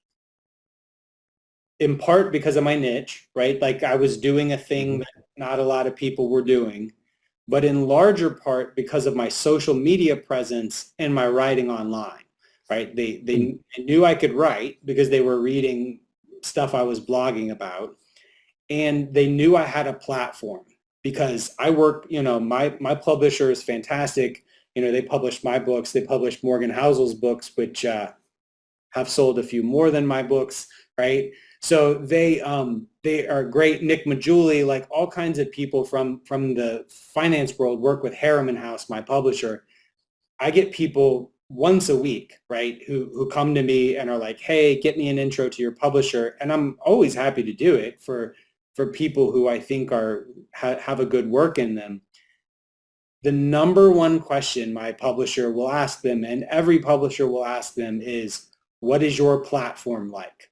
in part because of my niche, right? Like I was doing a thing Mhm. that not a lot of people were doing, but in larger part because of my social media presence and my writing online, right? They knew I could write because they were reading stuff I was blogging about, and they knew I had a platform because I work, my publisher is fantastic. They published my books. They published Morgan Housel's books, which have sold a few more than my books, right? So they are great. Nick Majuli, like all kinds of people from the finance world work with Harriman House, my publisher. I get people once a week, right, who come to me and are like, hey, get me an intro to your publisher. And I'm always happy to do it for people who I think have a good work in them. The number one question my publisher will ask them, and every publisher will ask them, is, what is your platform like?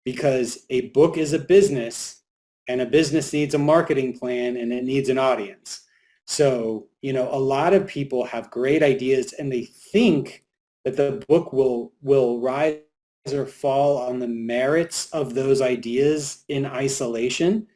Because a book is a business, and a business needs a marketing plan, and it needs an audience. So, a lot of people have great ideas, and they think that the book will rise or fall on the merits of those ideas in isolation.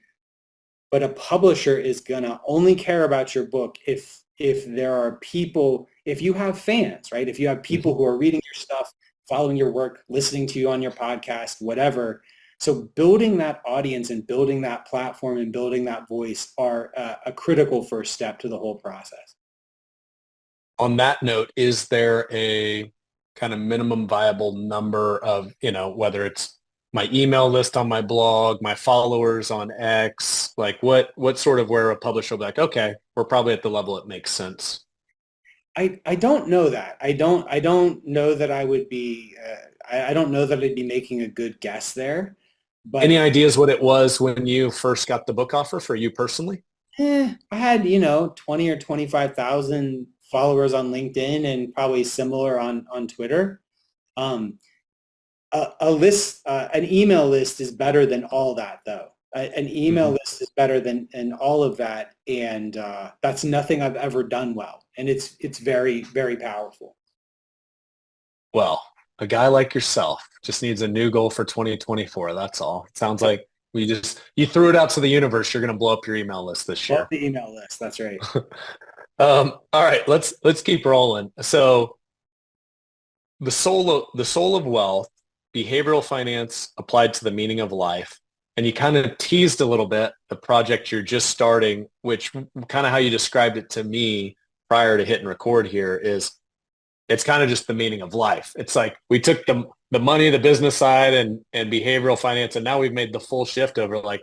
But a publisher is going to only care about your book if there are people, if you have fans, right? If you have people Mhm. who are reading your stuff, following your work, listening to you on your podcast, whatever. So building that audience and building that platform and building that voice are a critical first step to the whole process. On that note, is there a kind of minimum viable number of, whether it's my email list on my blog, my followers on X, like what sort of where a publisher will be like, okay, we're probably at the level it makes sense. I don't know that. I don't know that I would be. I don't know that I'd be making a good guess there. Any But ideas what it was when you first got the book offer for you personally? I had 20 or 25,000 followers on LinkedIn and probably similar on Twitter. Um, an email list is better than all that, though. An email Mhm. list is better than all of that, and that's nothing I've ever done well, and it's very, very powerful. Well, a guy like yourself just needs a new goal for 2024. That's all. It sounds So like you threw it out to the universe. You're going to blow up your email list this love year. the email list. That's right. All right, let's keep rolling. So the soul of wealth, behavioral finance applied to the meaning of life. And you kind of teased a little bit the project you're just starting, which kind of how you described it to me prior to hitting record here is it's kind of just the meaning of life. It's like we took the money, the business side and behavioral finance, and now we've made the full shift over like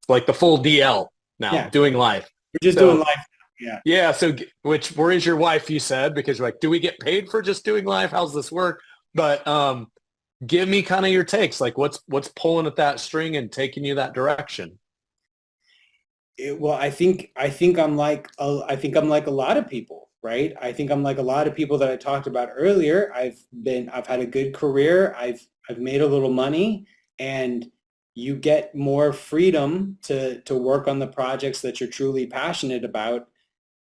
like the full DL now, Yeah, doing life. we're just doing So life. Yeah. yeah. So, where is your wife? You said because you're like, do we get paid for just doing live? How's this work? But give me kind of your takes. Like, what's pulling at that string and taking you that direction? Well, I think I'm like a lot of people, right? I think I'm like a lot of people that I talked about earlier. I've had a good career. I've made a little money, and you get more freedom to work on the projects that you're truly passionate about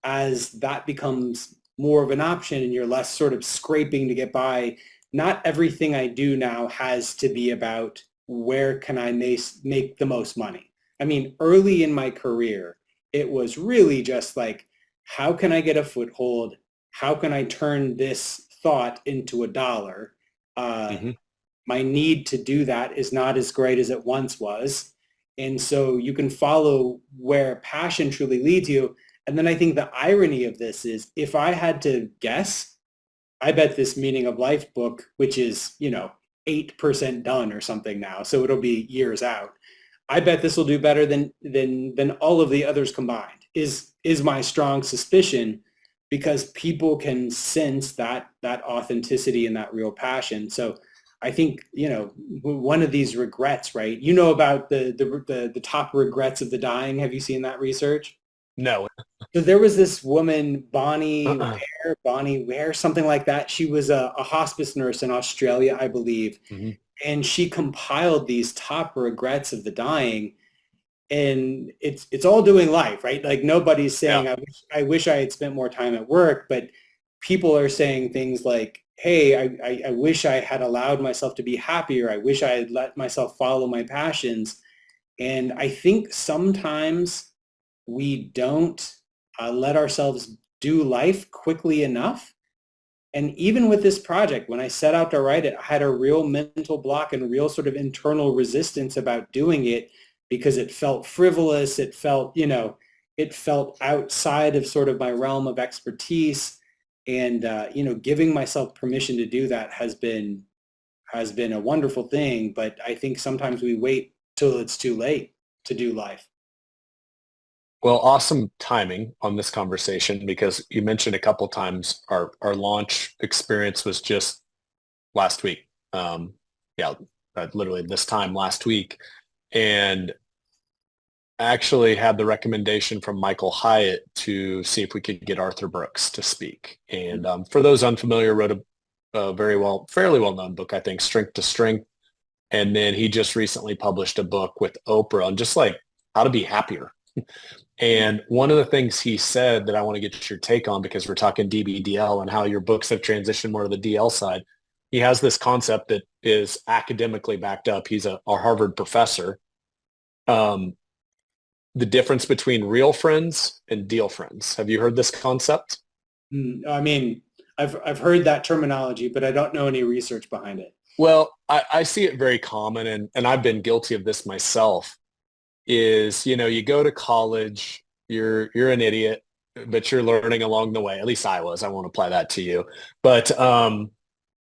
as that becomes more of an option and you're less sort of scraping to get by. Not everything I do now has to be about where can I make the most money. I mean, early in my career, it was really just like, how can I get a foothold? How can I turn this thought into a dollar? Uh, Hmm. my need to do that is not as great as it once was. And so you can follow where passion truly leads you. And then I think the irony of this is if I had to guess, I bet this Meaning of Life book, which is, 8% done or something now, so it'll be years out. I bet this will do better than all of the others combined, is my strong suspicion, because people can sense that authenticity and that real passion. So I think, one of these regrets, right? You know about the top regrets of the dying. Have you seen that research? No. So there was this woman, Uh-uh. Bonnie Ware, something like that. She was a hospice nurse in Australia, I believe, Hmm. and she compiled these top regrets of the dying. And it's all doing life, right? Like nobody's Yeah. saying, I wish I had spent more time at work, but people are saying things like, hey, I wish I had allowed myself to be happier. I wish I had let myself follow my passions. And I think sometimes we don't let ourselves do life quickly enough. And even with this project, when I set out to write it, I had a real mental block and real sort of internal resistance about doing it because it felt frivolous. It felt, it felt outside of sort of my realm of expertise. And, giving myself permission to do that has been a wonderful thing. But I think sometimes we wait till it's too late to do life. Well, awesome timing on this conversation because you mentioned a couple times our launch experience was just last week. Yeah, literally this time last week. And I actually had the recommendation from Michael Hyatt to see if we could get Arthur Brooks to speak. And for those unfamiliar, wrote a fairly well-known book, I think, Strength to Strength. And then he just recently published a book with Oprah on just like how to be happier. And one of the things he said that I want to get your take on, because we're talking DBDL and how your books have transitioned more to the DL side, he has this concept that is academically backed up. He's a Harvard professor. The difference between real friends and deal friends. Have you heard this concept? I mean, I've heard that terminology, but I don't know any research behind it. Well, I see it very common, and I've been guilty of this myself, is, you go to college, you're an idiot, but you're learning along the way. At least I was. I won't apply that to you. But and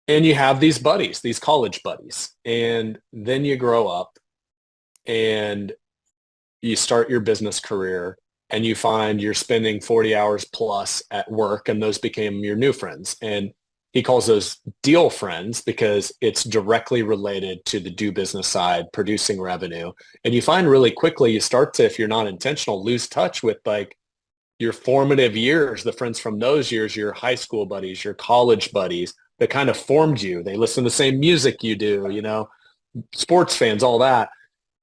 you have these buddies, these college buddies, and then you grow up and you start your business career and you find you're spending 40 hours plus at work, and those became your new friends. And he calls those deal friends because it's directly related to the do business side, producing revenue. And you find really quickly you start to, if you're not intentional, lose touch with like your formative years, the friends from those years, your high school buddies, your college buddies that kind of formed you. They listen to the same music you do, sports fans, all that.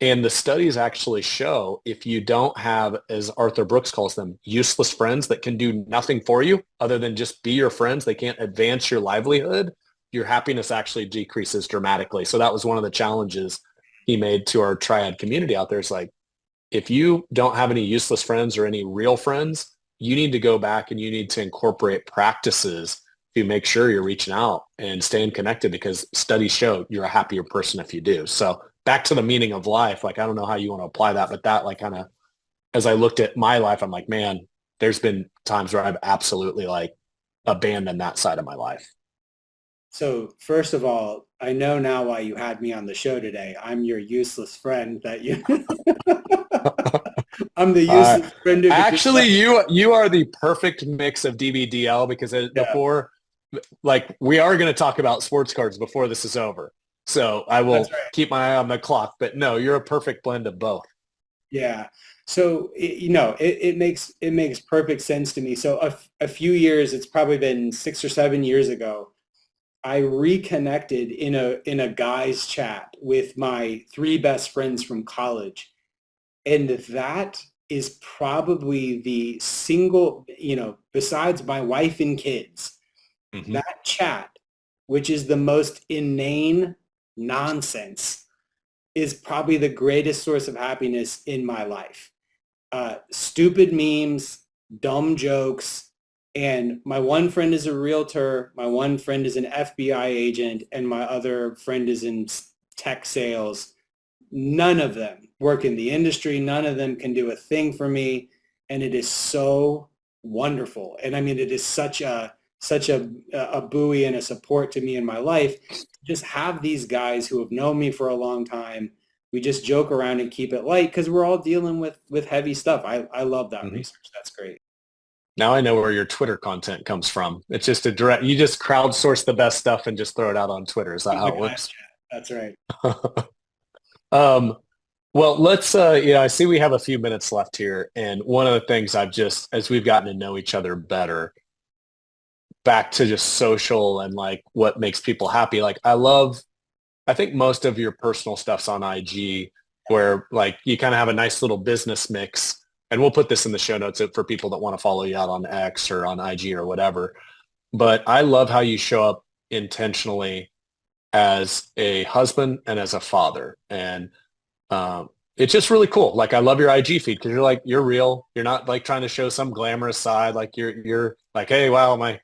And the studies actually show if you don't have, as Arthur Brooks calls them, useless friends that can do nothing for you other than just be your friends, they can't advance your livelihood, your happiness actually decreases dramatically. So that was one of the challenges he made to our triad community out there. It's like, if you don't have any useless friends or any real friends, you need to go back and you need to incorporate practices to make sure you're reaching out and staying connected, because studies show you're a happier person if you do. So back to the meaning of life, like, I don't know how you want to apply that, but that, like, kind of, as I looked at my life, I'm like, man, there's been times where I've absolutely like abandoned that side of my life. So first of all, I know now why you had me on the show today. I'm your useless friend that you I'm the useless friend who actually you are the perfect mix of DBDL, because before, like, we are going to talk about sports cards before this is over. So I will keep my eye on the clock, but no, you're a perfect blend of both. Yeah. So, it makes perfect sense to me. So a few years, it's probably been 6 or 7 years ago, I reconnected in a guys chat with my 3 best friends from college. And that is probably the single, besides my wife and kids, that chat, which is the most inane nonsense, is probably the greatest source of happiness in my life. Stupid memes, dumb jokes, and my one friend is a realtor, my one friend is an FBI agent, and my other friend is in tech sales. None of them work in the industry. None of them can do a thing for me, and it is so wonderful. And I mean, it is such a buoy and a support to me in my life. Just have these guys who have known me for a long time. We just joke around and keep it light because we're all dealing with heavy stuff. I love that research. That's great. Now I know where your Twitter content comes from. It's just you just crowdsource the best stuff and just throw it out on Twitter. Is that how it works? That's right. Well, let's, I see we have a few minutes left here. And one of the things as we've gotten to know each other better, back to just social and like what makes people happy. Like, I think most of your personal stuff's on IG, where like you kind of have a nice little business mix, and we'll put this in the show notes for people that want to follow you out on X or on IG or whatever. but I love how you show up intentionally as a husband and as a father. And it's just really cool. Like I love your IG feed because you're real. You're not like trying to show some glamorous side. Like you're like, hey, wow, my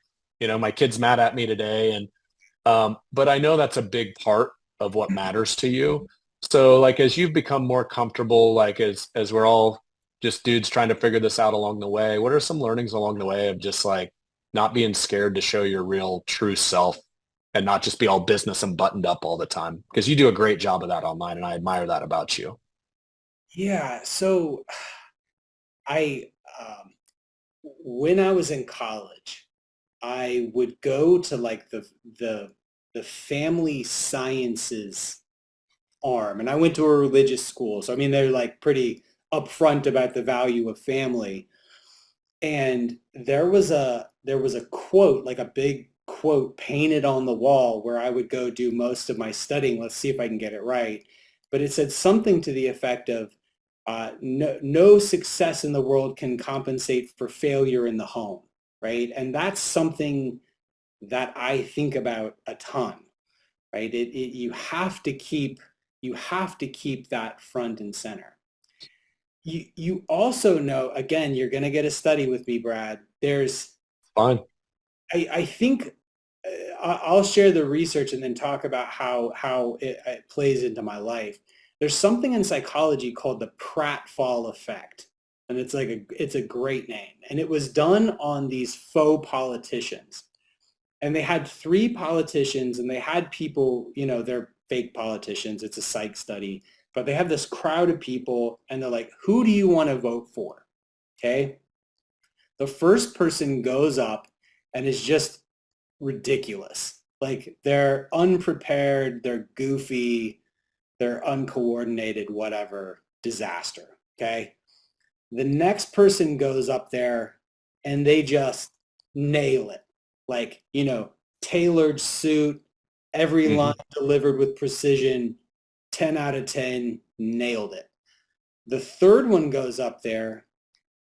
kid's mad at me today. And but I know that's a big part of what matters to you. So like as you've become more comfortable, like as we're all just dudes trying to figure this out along the way, what are some learnings along the way of just like not being scared to show your real true self and not just be all business and buttoned up all the time? Because you do a great job of that online and I admire that about you. Yeah. So I, when I was in college, I would go to like the family sciences arm, and I went to a religious school. So I mean, they're like pretty upfront about the value of family. And there was a quote, like a big quote painted on the wall where I would go do most of my studying. Let's see if I can get it right. But it said something to the effect of, no success in the world can compensate for failure in the home, right? And that's something that I think about a ton, right? You have to keep that front and center. You also know, again, you're going to get a study with me, Brad. Fine. I think I'll share the research and then talk about how it plays into my life. There's something in psychology called the pratfall effect, and it's a great name. And it was done on these faux politicians. And they had three politicians, and they had people, they're fake politicians. It's a psych study, but they have this crowd of people, and they're like, who do you want to vote for? Okay. The first person goes up and is just ridiculous. Like they're unprepared, they're goofy, they're uncoordinated, whatever, disaster. Okay. The next person goes up there and they just nail it. Like, tailored suit, every line Hmm. delivered with precision, 10 out of 10, nailed it. The third one goes up there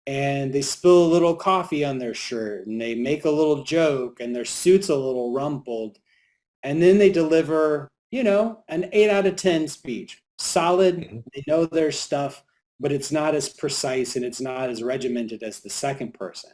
and they spill a little coffee on their shirt and they make a little joke and their suit's a little rumpled. And then they deliver, an 8 out of 10 speech. Solid, Hmm. they know their stuff, but it's not as precise and it's not as regimented as the second person.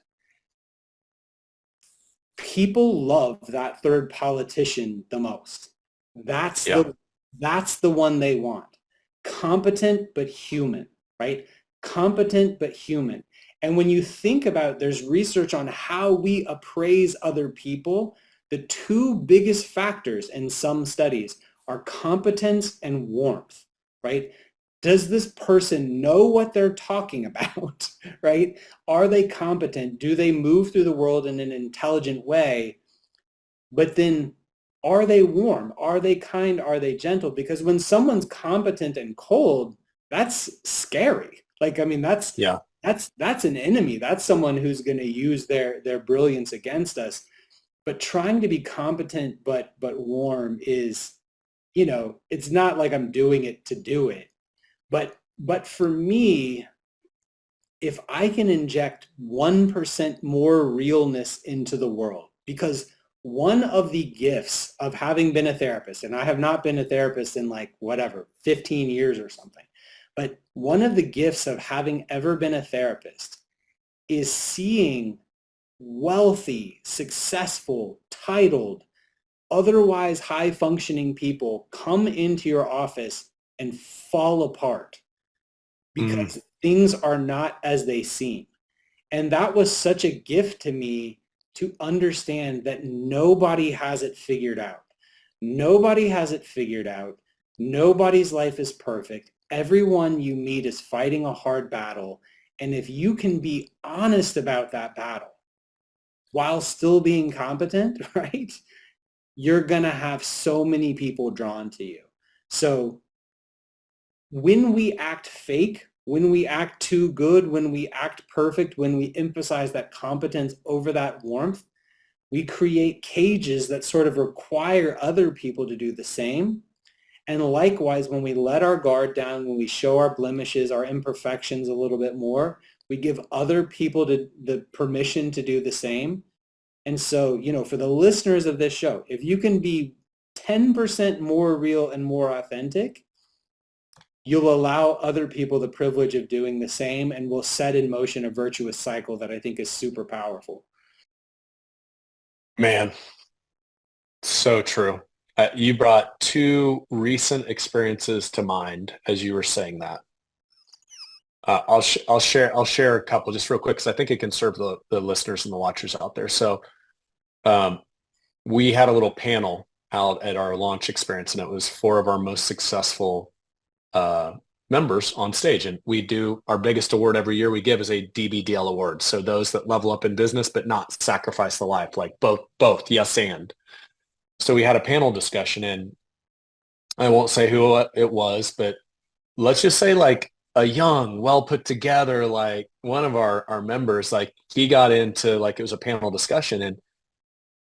People love that third politician the most. That's Yeah. the that's the one they want. Competent but human, right? Competent but human. And when you think about, there's research on how we appraise other people. The two biggest factors in some studies are competence and warmth, right? Does this person know what they're talking about, right? Are they competent? Do they move through the world in an intelligent way? But then are they warm? Are they kind? Are they gentle? Because when someone's competent and cold, that's scary. Like, I mean, that's Yeah. that's an enemy. That's someone who's going to use their brilliance against us. But trying to be competent but warm is, it's not like I'm doing it to do it. But for me, if I can inject 1% more realness into the world, because one of the gifts of having been a therapist, and I have not been a therapist in like whatever, 15 years or something, but one of the gifts of having ever been a therapist is seeing wealthy, successful, titled, otherwise high functioning people come into your office and fall apart Mm. because things are not as they seem. And that was such a gift to me to understand that nobody has it figured out. Nobody has it figured out. Nobody's life is perfect. Everyone you meet is fighting a hard battle. And if you can be honest about that battle while still being competent, right, you're going to have so many people drawn to you. So when we act fake, when we act too good, when we act perfect, when we emphasize that competence over that warmth, we create cages that sort of require other people to do the same. And likewise, when we let our guard down, when we show our blemishes, our imperfections a little bit more, we give other people the permission to do the same. And so, for the listeners of this show, if you can be 10% more real and more authentic, you'll allow other people the privilege of doing the same, and will set in motion a virtuous cycle that I think is super powerful. Man, so true. You brought two recent experiences to mind as you were saying that. I'll share a couple just real quick because I think it can serve the listeners and the watchers out there. So um, we had a little panel out at our launch experience, and it was four of our most successful uh, members on stage. And we do our biggest award every year we give is a DBDL award. So those that level up in business but not sacrifice the life, like both, yes and. So we had a panel discussion, and I won't say who it was, but let's just say like a young, well put together, like one of our members, like he got into like it was a panel discussion, and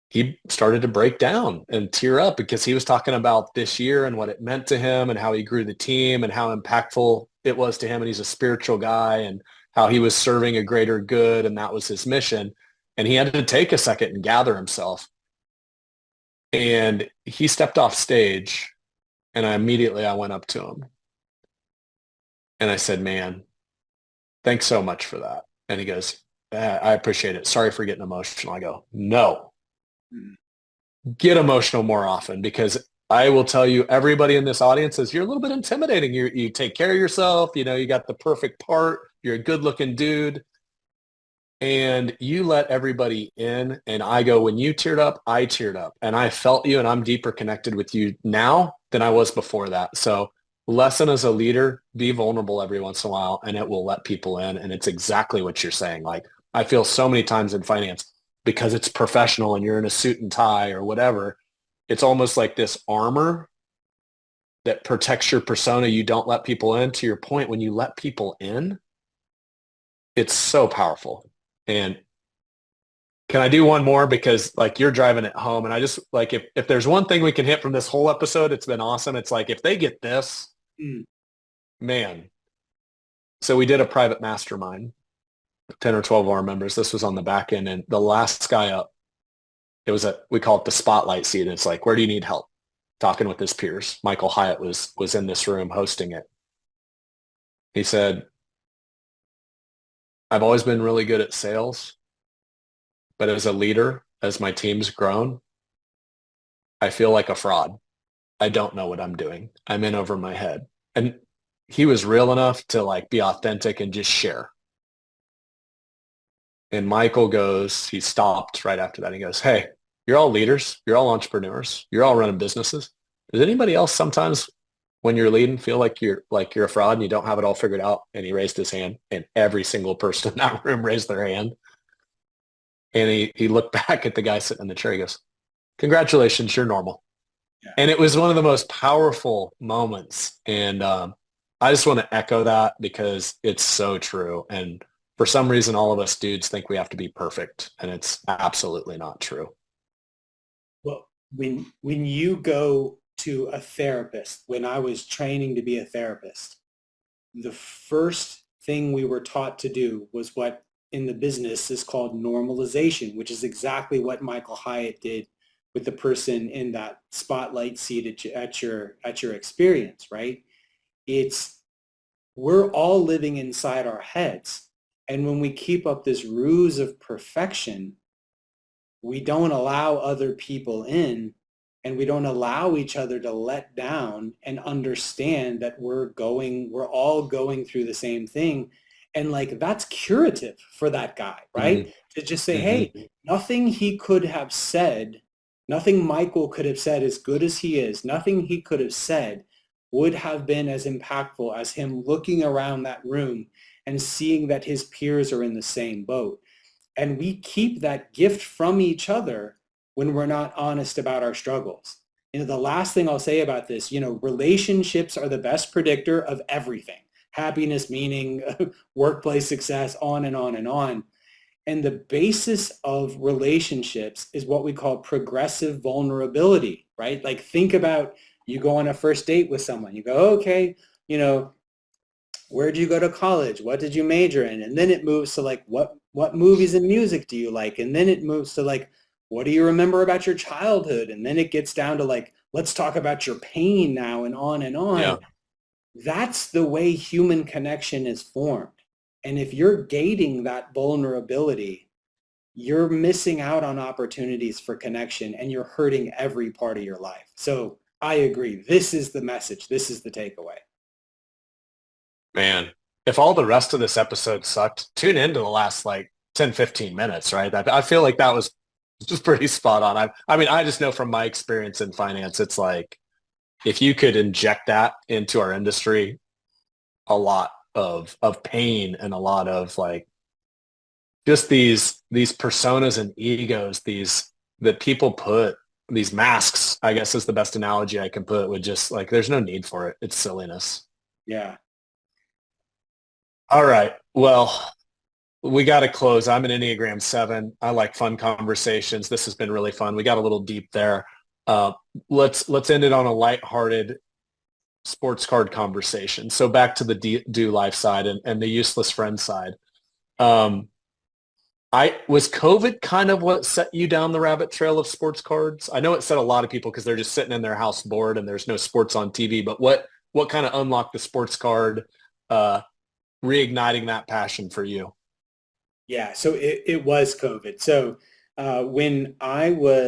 he started to break down and tear up because he was talking about this year and what it meant to him and how he grew the team and how impactful it was to him. And he's a spiritual guy, and how he was serving a greater good, and that was his mission. And he had to take a second and gather himself. And he stepped off stage, and I went up to him and I said, "Man, thanks so much for that." And he goes, "I appreciate it. Sorry for getting emotional." I go, "No, get emotional more often, because I will tell you, everybody in this audience is, you're a little bit intimidating. You take care of yourself. You got the perfect part. You're a good looking dude. And you let everybody in." And I go, when you teared up, I teared up, and I felt you, and I'm deeper connected with you now than I was before that. So lesson as a leader, be vulnerable every once in a while, and it will let people in. And it's exactly what you're saying. Like, I feel so many times in finance, because it's professional and you're in a suit and tie or whatever, it's almost like this armor that protects your persona. You don't let people in. To your point, when you let people in, it's so powerful. And can I do one more? Because like, you're driving it home, and I just like, if there's one thing we can hit from this whole episode, it's been awesome. It's like, if they get this, man. So we did a private mastermind, 10 or 12 of our members. This was on the back end, and the last guy up, we call it the spotlight seat. And it's like, where do you need help? Talking with his peers. Michael Hyatt was in this room hosting it. He said, "I've always been really good at sales, but as a leader, as my team's grown, I feel like a fraud. I don't know what I'm doing. I'm in over my head." And he was real enough to like be authentic and just share. And Michael he stopped right after that. He goes, "Hey, you're all leaders. You're all entrepreneurs. You're all running businesses. Does anybody else sometimes when you're leading feel like you're a fraud and you don't have it all figured out?" And he raised his hand, and every single person in that room raised their hand. And he looked back at the guy sitting in the chair. He goes, "Congratulations, you're normal." Yeah. And it was one of the most powerful moments. And I just want to echo that, because it's so true. And for some reason, all of us dudes think we have to be perfect, and it's absolutely not true. Well, when you go to a therapist, when I was training to be a therapist, the first thing we were taught to do was what in the business is called normalization, which is exactly what Michael Hyatt did with the person in that spotlight seat at your experience, right? We're all living inside our heads. And when we keep up this ruse of perfection, we don't allow other people in, and we don't allow each other to let down and understand that we're all going through the same thing. And like, that's curative for that guy, right? Mm-hmm. To just say, Mm-hmm. hey, nothing he could have said, nothing Michael could have said, as good as he is, nothing he could have said would have been as impactful as him looking around that room and seeing that his peers are in the same boat. And we keep that gift from each other when we're not honest about our struggles. The last thing I'll say about this, relationships are the best predictor of everything. Happiness, meaning, workplace success, on and on and on. And the basis of relationships is what we call progressive vulnerability, right? Like, think about, you go on a first date with someone. You go, okay, where'd you go to college? What did you major in? And then it moves to like, what movies and music do you like? And then it moves to like, what do you remember about your childhood? And then it gets down to like, let's talk about your pain now and on and on. Yeah. That's the way human connection is formed. And if you're gating that vulnerability, you're missing out on opportunities for connection and you're hurting every part of your life. So I agree. This is the message. This is the takeaway. Man, if all the rest of this episode sucked, tune into the last like 10, 15 minutes, right? I feel like that was just pretty spot on. I mean, I just know from my experience in finance, it's like if you could inject that into our industry, a lot of pain and a lot of like just these personas and egos, these that people put these masks, I guess is the best analogy I can put, with just like there's no need for it. It's silliness. Yeah. All right. Well, we got to close. I'm an Enneagram 7. I like fun conversations. This has been really fun. We got a little deep there. Uh, let's end it on a lighthearted sports card conversation. So back to the do life side and the useless friend side. Um, I was COVID kind of what set you down the rabbit trail of sports cards. I know it set a lot of people because they're just sitting in their house bored and there's no sports on TV. But what kind of unlocked the sports card, reigniting that passion for you? Yeah. So it was COVID. So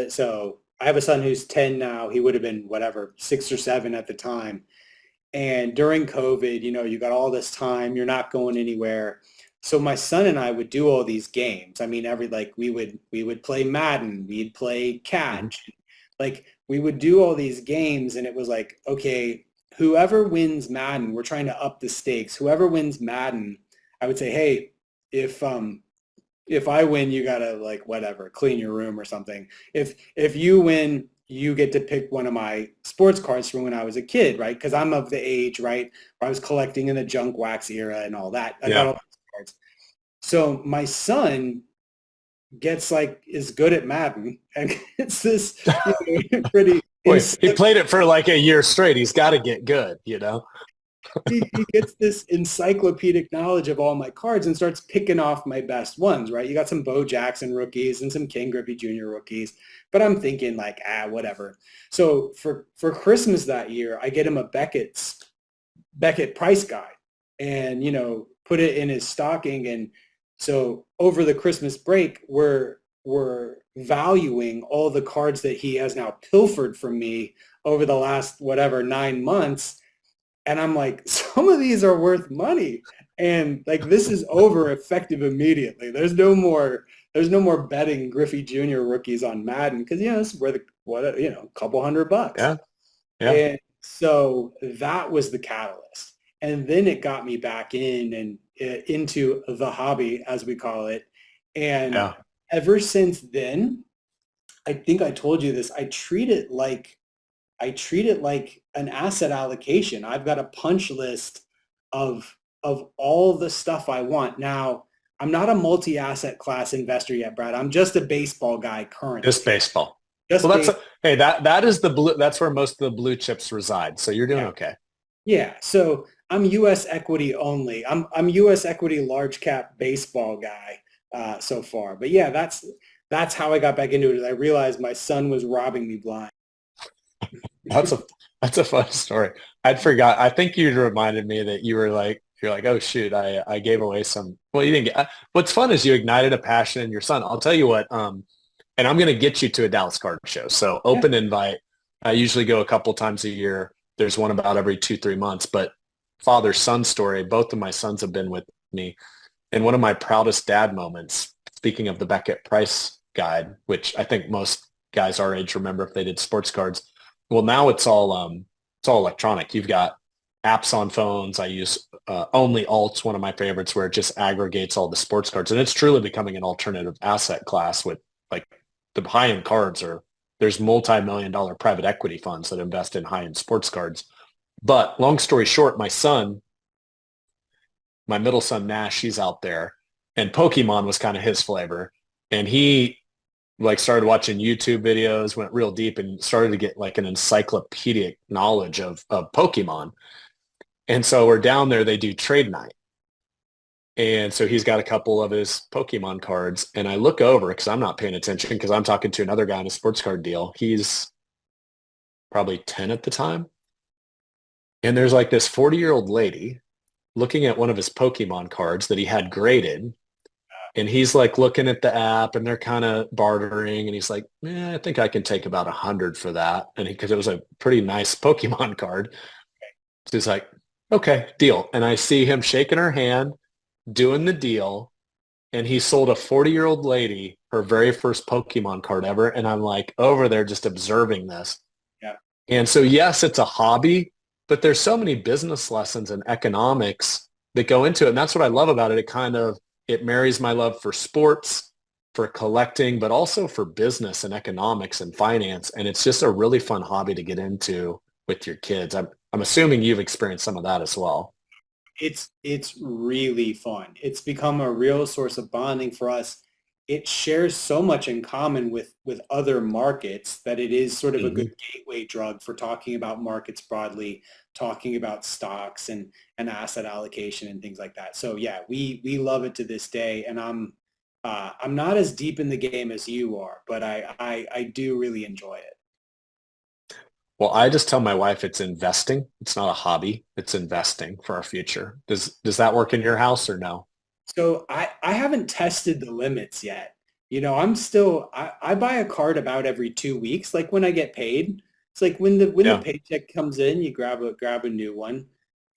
so I have a son who's 10 now. He would have been whatever, 6 or 7 at the time. And during COVID, you got all this time, you're not going anywhere. So my son and I would do all these games. I mean, we would play Madden, we'd play Mhm. catch. Like we would do all these games and it was like, okay, whoever wins Madden, we're trying to up the stakes. Whoever wins Madden, I would say, hey, if I win, you gotta like whatever, clean your room or something. If you win, you get to pick one of my sports cards from when I was a kid, right? Because I'm of the age, right, where I was collecting in the junk wax era and all that. I got Yeah. all those cards. So my son gets like is good at Madden and it's this pretty Wait, he insane. played it for like a year straight. He's got to get good, you know? He gets this encyclopedic knowledge of all my cards and starts picking off my best ones, right? You got some Bo Jackson rookies and some King Griffey Jr. rookies, but I'm thinking like, whatever. So for Christmas that year, I get him a Beckett price guide and, put it in his stocking. And so over the Christmas break, we're valuing all the cards that he has now pilfered from me over the last, whatever, 9 months. And I'm like, some of these are worth money. And like, this is over effective immediately. There's no more betting Griffey Jr. rookies on Madden because, this is worth a couple $100. Yeah. Yeah. And so that was the catalyst. And then it got me back into the hobby, as we call it. And Yeah. ever since then, I think I told you this, I treat it like an asset allocation. I've got a punch list of all the stuff I want. Now, I'm not a multi-asset class investor yet, Brad. I'm just a baseball guy Just currently. baseball. Just Well, base. hey, that is the blue. That's where most of the blue chips reside. So you're doing Yeah. okay. Yeah. So I'm U.S. equity only. I'm U.S. equity large cap baseball guy so far. But yeah, that's how I got back into it. Is I realized my son was robbing me blind. That's a that's a fun story. I'd forgot. I think you reminded me that you're like, oh shoot, I gave away some. Well, you didn't get. What's fun is you ignited a passion in your son. I'll tell you what. And I'm going to get you to a Dallas card show. So Yeah. open invite. I usually go a couple times a year. There's one about every 2-3 months. But father-son story. Both of my sons have been with me, and one of my proudest dad moments. Speaking of the Beckett Price Guide, which I think most guys our age remember if they did sports cards. Well, now it's all electronic. You've got apps on phones. I use Only Alts, one of my favorites, where it just aggregates all the sports cards, and it's truly becoming an alternative asset class with like the high-end cards are there's multi-million dollar private equity funds that invest in high-end sports cards. But long story short, my middle son Nash, he's out there, and Pokemon was kind of his flavor, and he like started watching YouTube videos, went real deep, and started to get like an encyclopedic knowledge of Pokemon. And so we're down there, they do trade night. And so he's got a couple of his Pokemon cards. And I look over because I'm not paying attention because I'm talking to another guy on a sports card deal. He's probably 10 at the time. And there's like this 40-year-old lady looking at one of his Pokemon cards that he had graded. And he's like looking at the app and they're kind of bartering. And he's like, I think I can take about 100 for that. And because it was a pretty nice Pokemon card. So he's like, okay, deal. And I see him shaking her hand, doing the deal. And he sold a 40-year-old lady her very first Pokemon card ever. And I'm like over there just observing this. Yeah. And so, yes, it's a hobby, but there's so many business lessons and economics that go into it. And that's what I love about it. It marries my love for sports, for collecting, but also for business and economics and finance. And it's just a really fun hobby to get into with your kids. I'm assuming you've experienced some of that as well. It's really fun. It's become a real source of bonding for us. It shares so much in common with other markets that it is sort of a Mhm. good gateway drug for talking about markets broadly, talking about stocks and asset allocation and things like that. So yeah, we love it to this day, and I'm not as deep in the game as you are, but I do really enjoy it. Well, I just tell my wife it's investing. It's not a hobby. It's investing for our future. Does that work in your house or no? So I haven't tested the limits yet. I buy a card about every 2 weeks, like when I get paid. It's like when the Yeah. paycheck comes in, you grab a new one.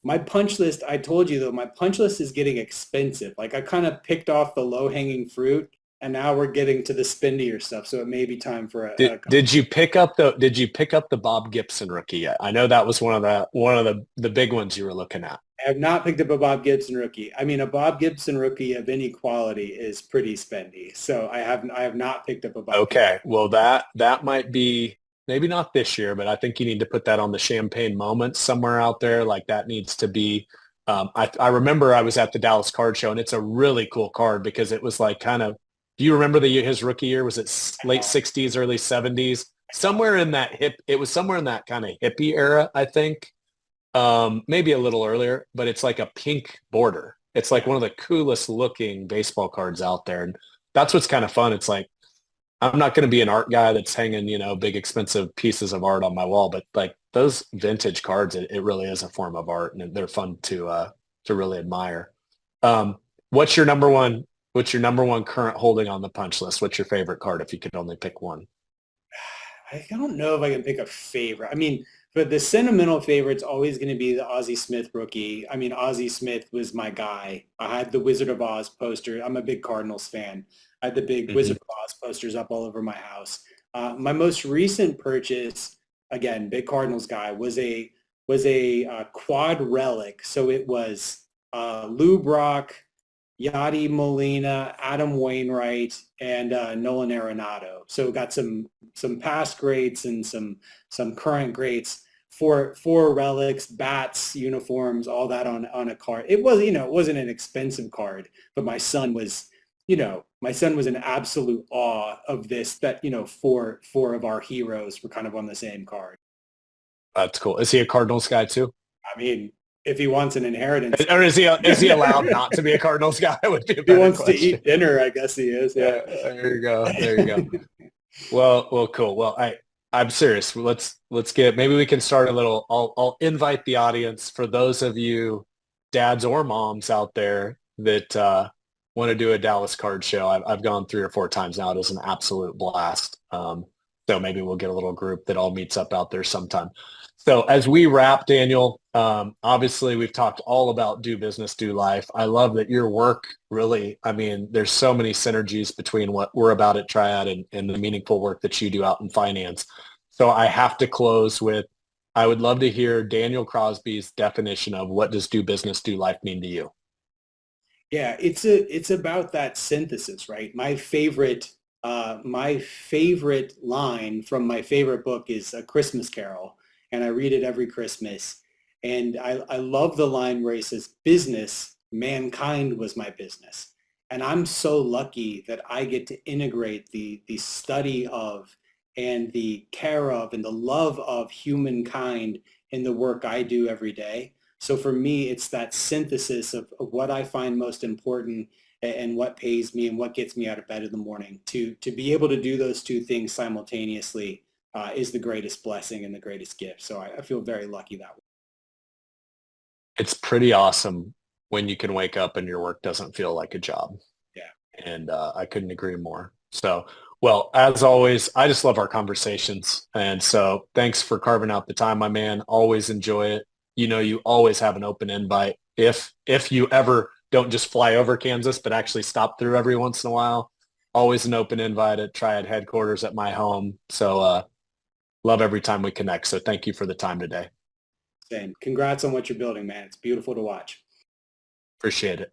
My punch list, I told you though, my punch list is getting expensive. Like I kind of picked off the low-hanging fruit and now we're getting to the spendier stuff. So it may be time for Did you pick up the Bob Gibson rookie yet? I know that was one of the big ones you were looking at. I have not picked up a Bob Gibson rookie. I mean, a Bob Gibson rookie of any quality is pretty spendy. So I have not picked up a Bob Gibson. Okay. Well, that might be maybe not this year, but I think you need to put that on the champagne moments somewhere out there. Like that needs to be. I remember I was at the Dallas card show and it's a really cool card because it was like kind of, do you remember his rookie year? Was it late 60s, early 70s? Somewhere in that it was somewhere in that kind of hippie era, I think. Maybe a little earlier, but it's like a pink border. It's like Yeah. one of the coolest looking baseball cards out there. And that's what's kind of fun. It's like, I'm not going to be an art guy that's hanging, big expensive pieces of art on my wall, but like those vintage cards, it really is a form of art and they're fun to really admire. Um, what's your number one, what's your number one current holding on the punch list? What's your favorite card if you could only pick one? I don't know if I can pick a favorite. I mean, but the sentimental favorite's always going to be the Ozzie Smith rookie. I mean, Ozzie Smith was my guy. I had the Wizard of Oz poster. I'm a big Cardinals fan. I had the big Hmm. Wizard of Oz posters up all over my house. My most recent purchase, again, big Cardinals guy, was a quad relic. So it was Lou Brock, Yadi Molina, Adam Wainwright, and Nolan Arenado. So got some past greats and some current greats. Four relics, bats, uniforms, all that on a card. It was, it wasn't an expensive card, but my son was in absolute awe of this. That four of our heroes were kind of on the same card. That's cool. Is he a Cardinals guy too? I mean, if he wants an inheritance, Or is he allowed not to be a Cardinals guy? Would be a if he better wants to question. eat dinner, I guess he is. Yeah. Yeah, there you go. There you go. Well, cool. Well, I'm serious. Let's get maybe we can start a little. I'll invite the audience for those of you dads or moms out there that want to do a Dallas card show. I've gone 3 or 4 times now. It is an absolute blast. So maybe we'll get a little group that all meets up out there sometime. So as we wrap, Daniel, obviously we've talked all about do business, do life. I love that your work really, I mean, there's so many synergies between what we're about at Triad and the meaningful work that you do out in finance. So I have to close with, I would love to hear Daniel Crosby's definition of what does do business, do life mean to you? Yeah, it's about that synthesis, right? My favorite line from my favorite book is A Christmas Carol, and I read it every Christmas. And I love the line where he says, "Business, mankind was my business." And I'm so lucky that I get to integrate the study of and the care of and the love of humankind in the work I do every day. So for me, it's that synthesis of what I find most important and what pays me and what gets me out of bed in the morning. To be able to do those two things simultaneously is the greatest blessing and the greatest gift. So I feel very lucky that way. It's pretty awesome when you can wake up and your work doesn't feel like a job. Yeah. And I couldn't agree more. So, well, as always, I just love our conversations. And so thanks for carving out the time, my man. Always enjoy it. You know, you always have an open invite. If you ever don't just fly over Kansas, but actually stop through every once in a while, always an open invite at Triad headquarters at my home. So love every time we connect. So thank you for the time today. And congrats on what you're building, man. It's beautiful to watch. Appreciate it.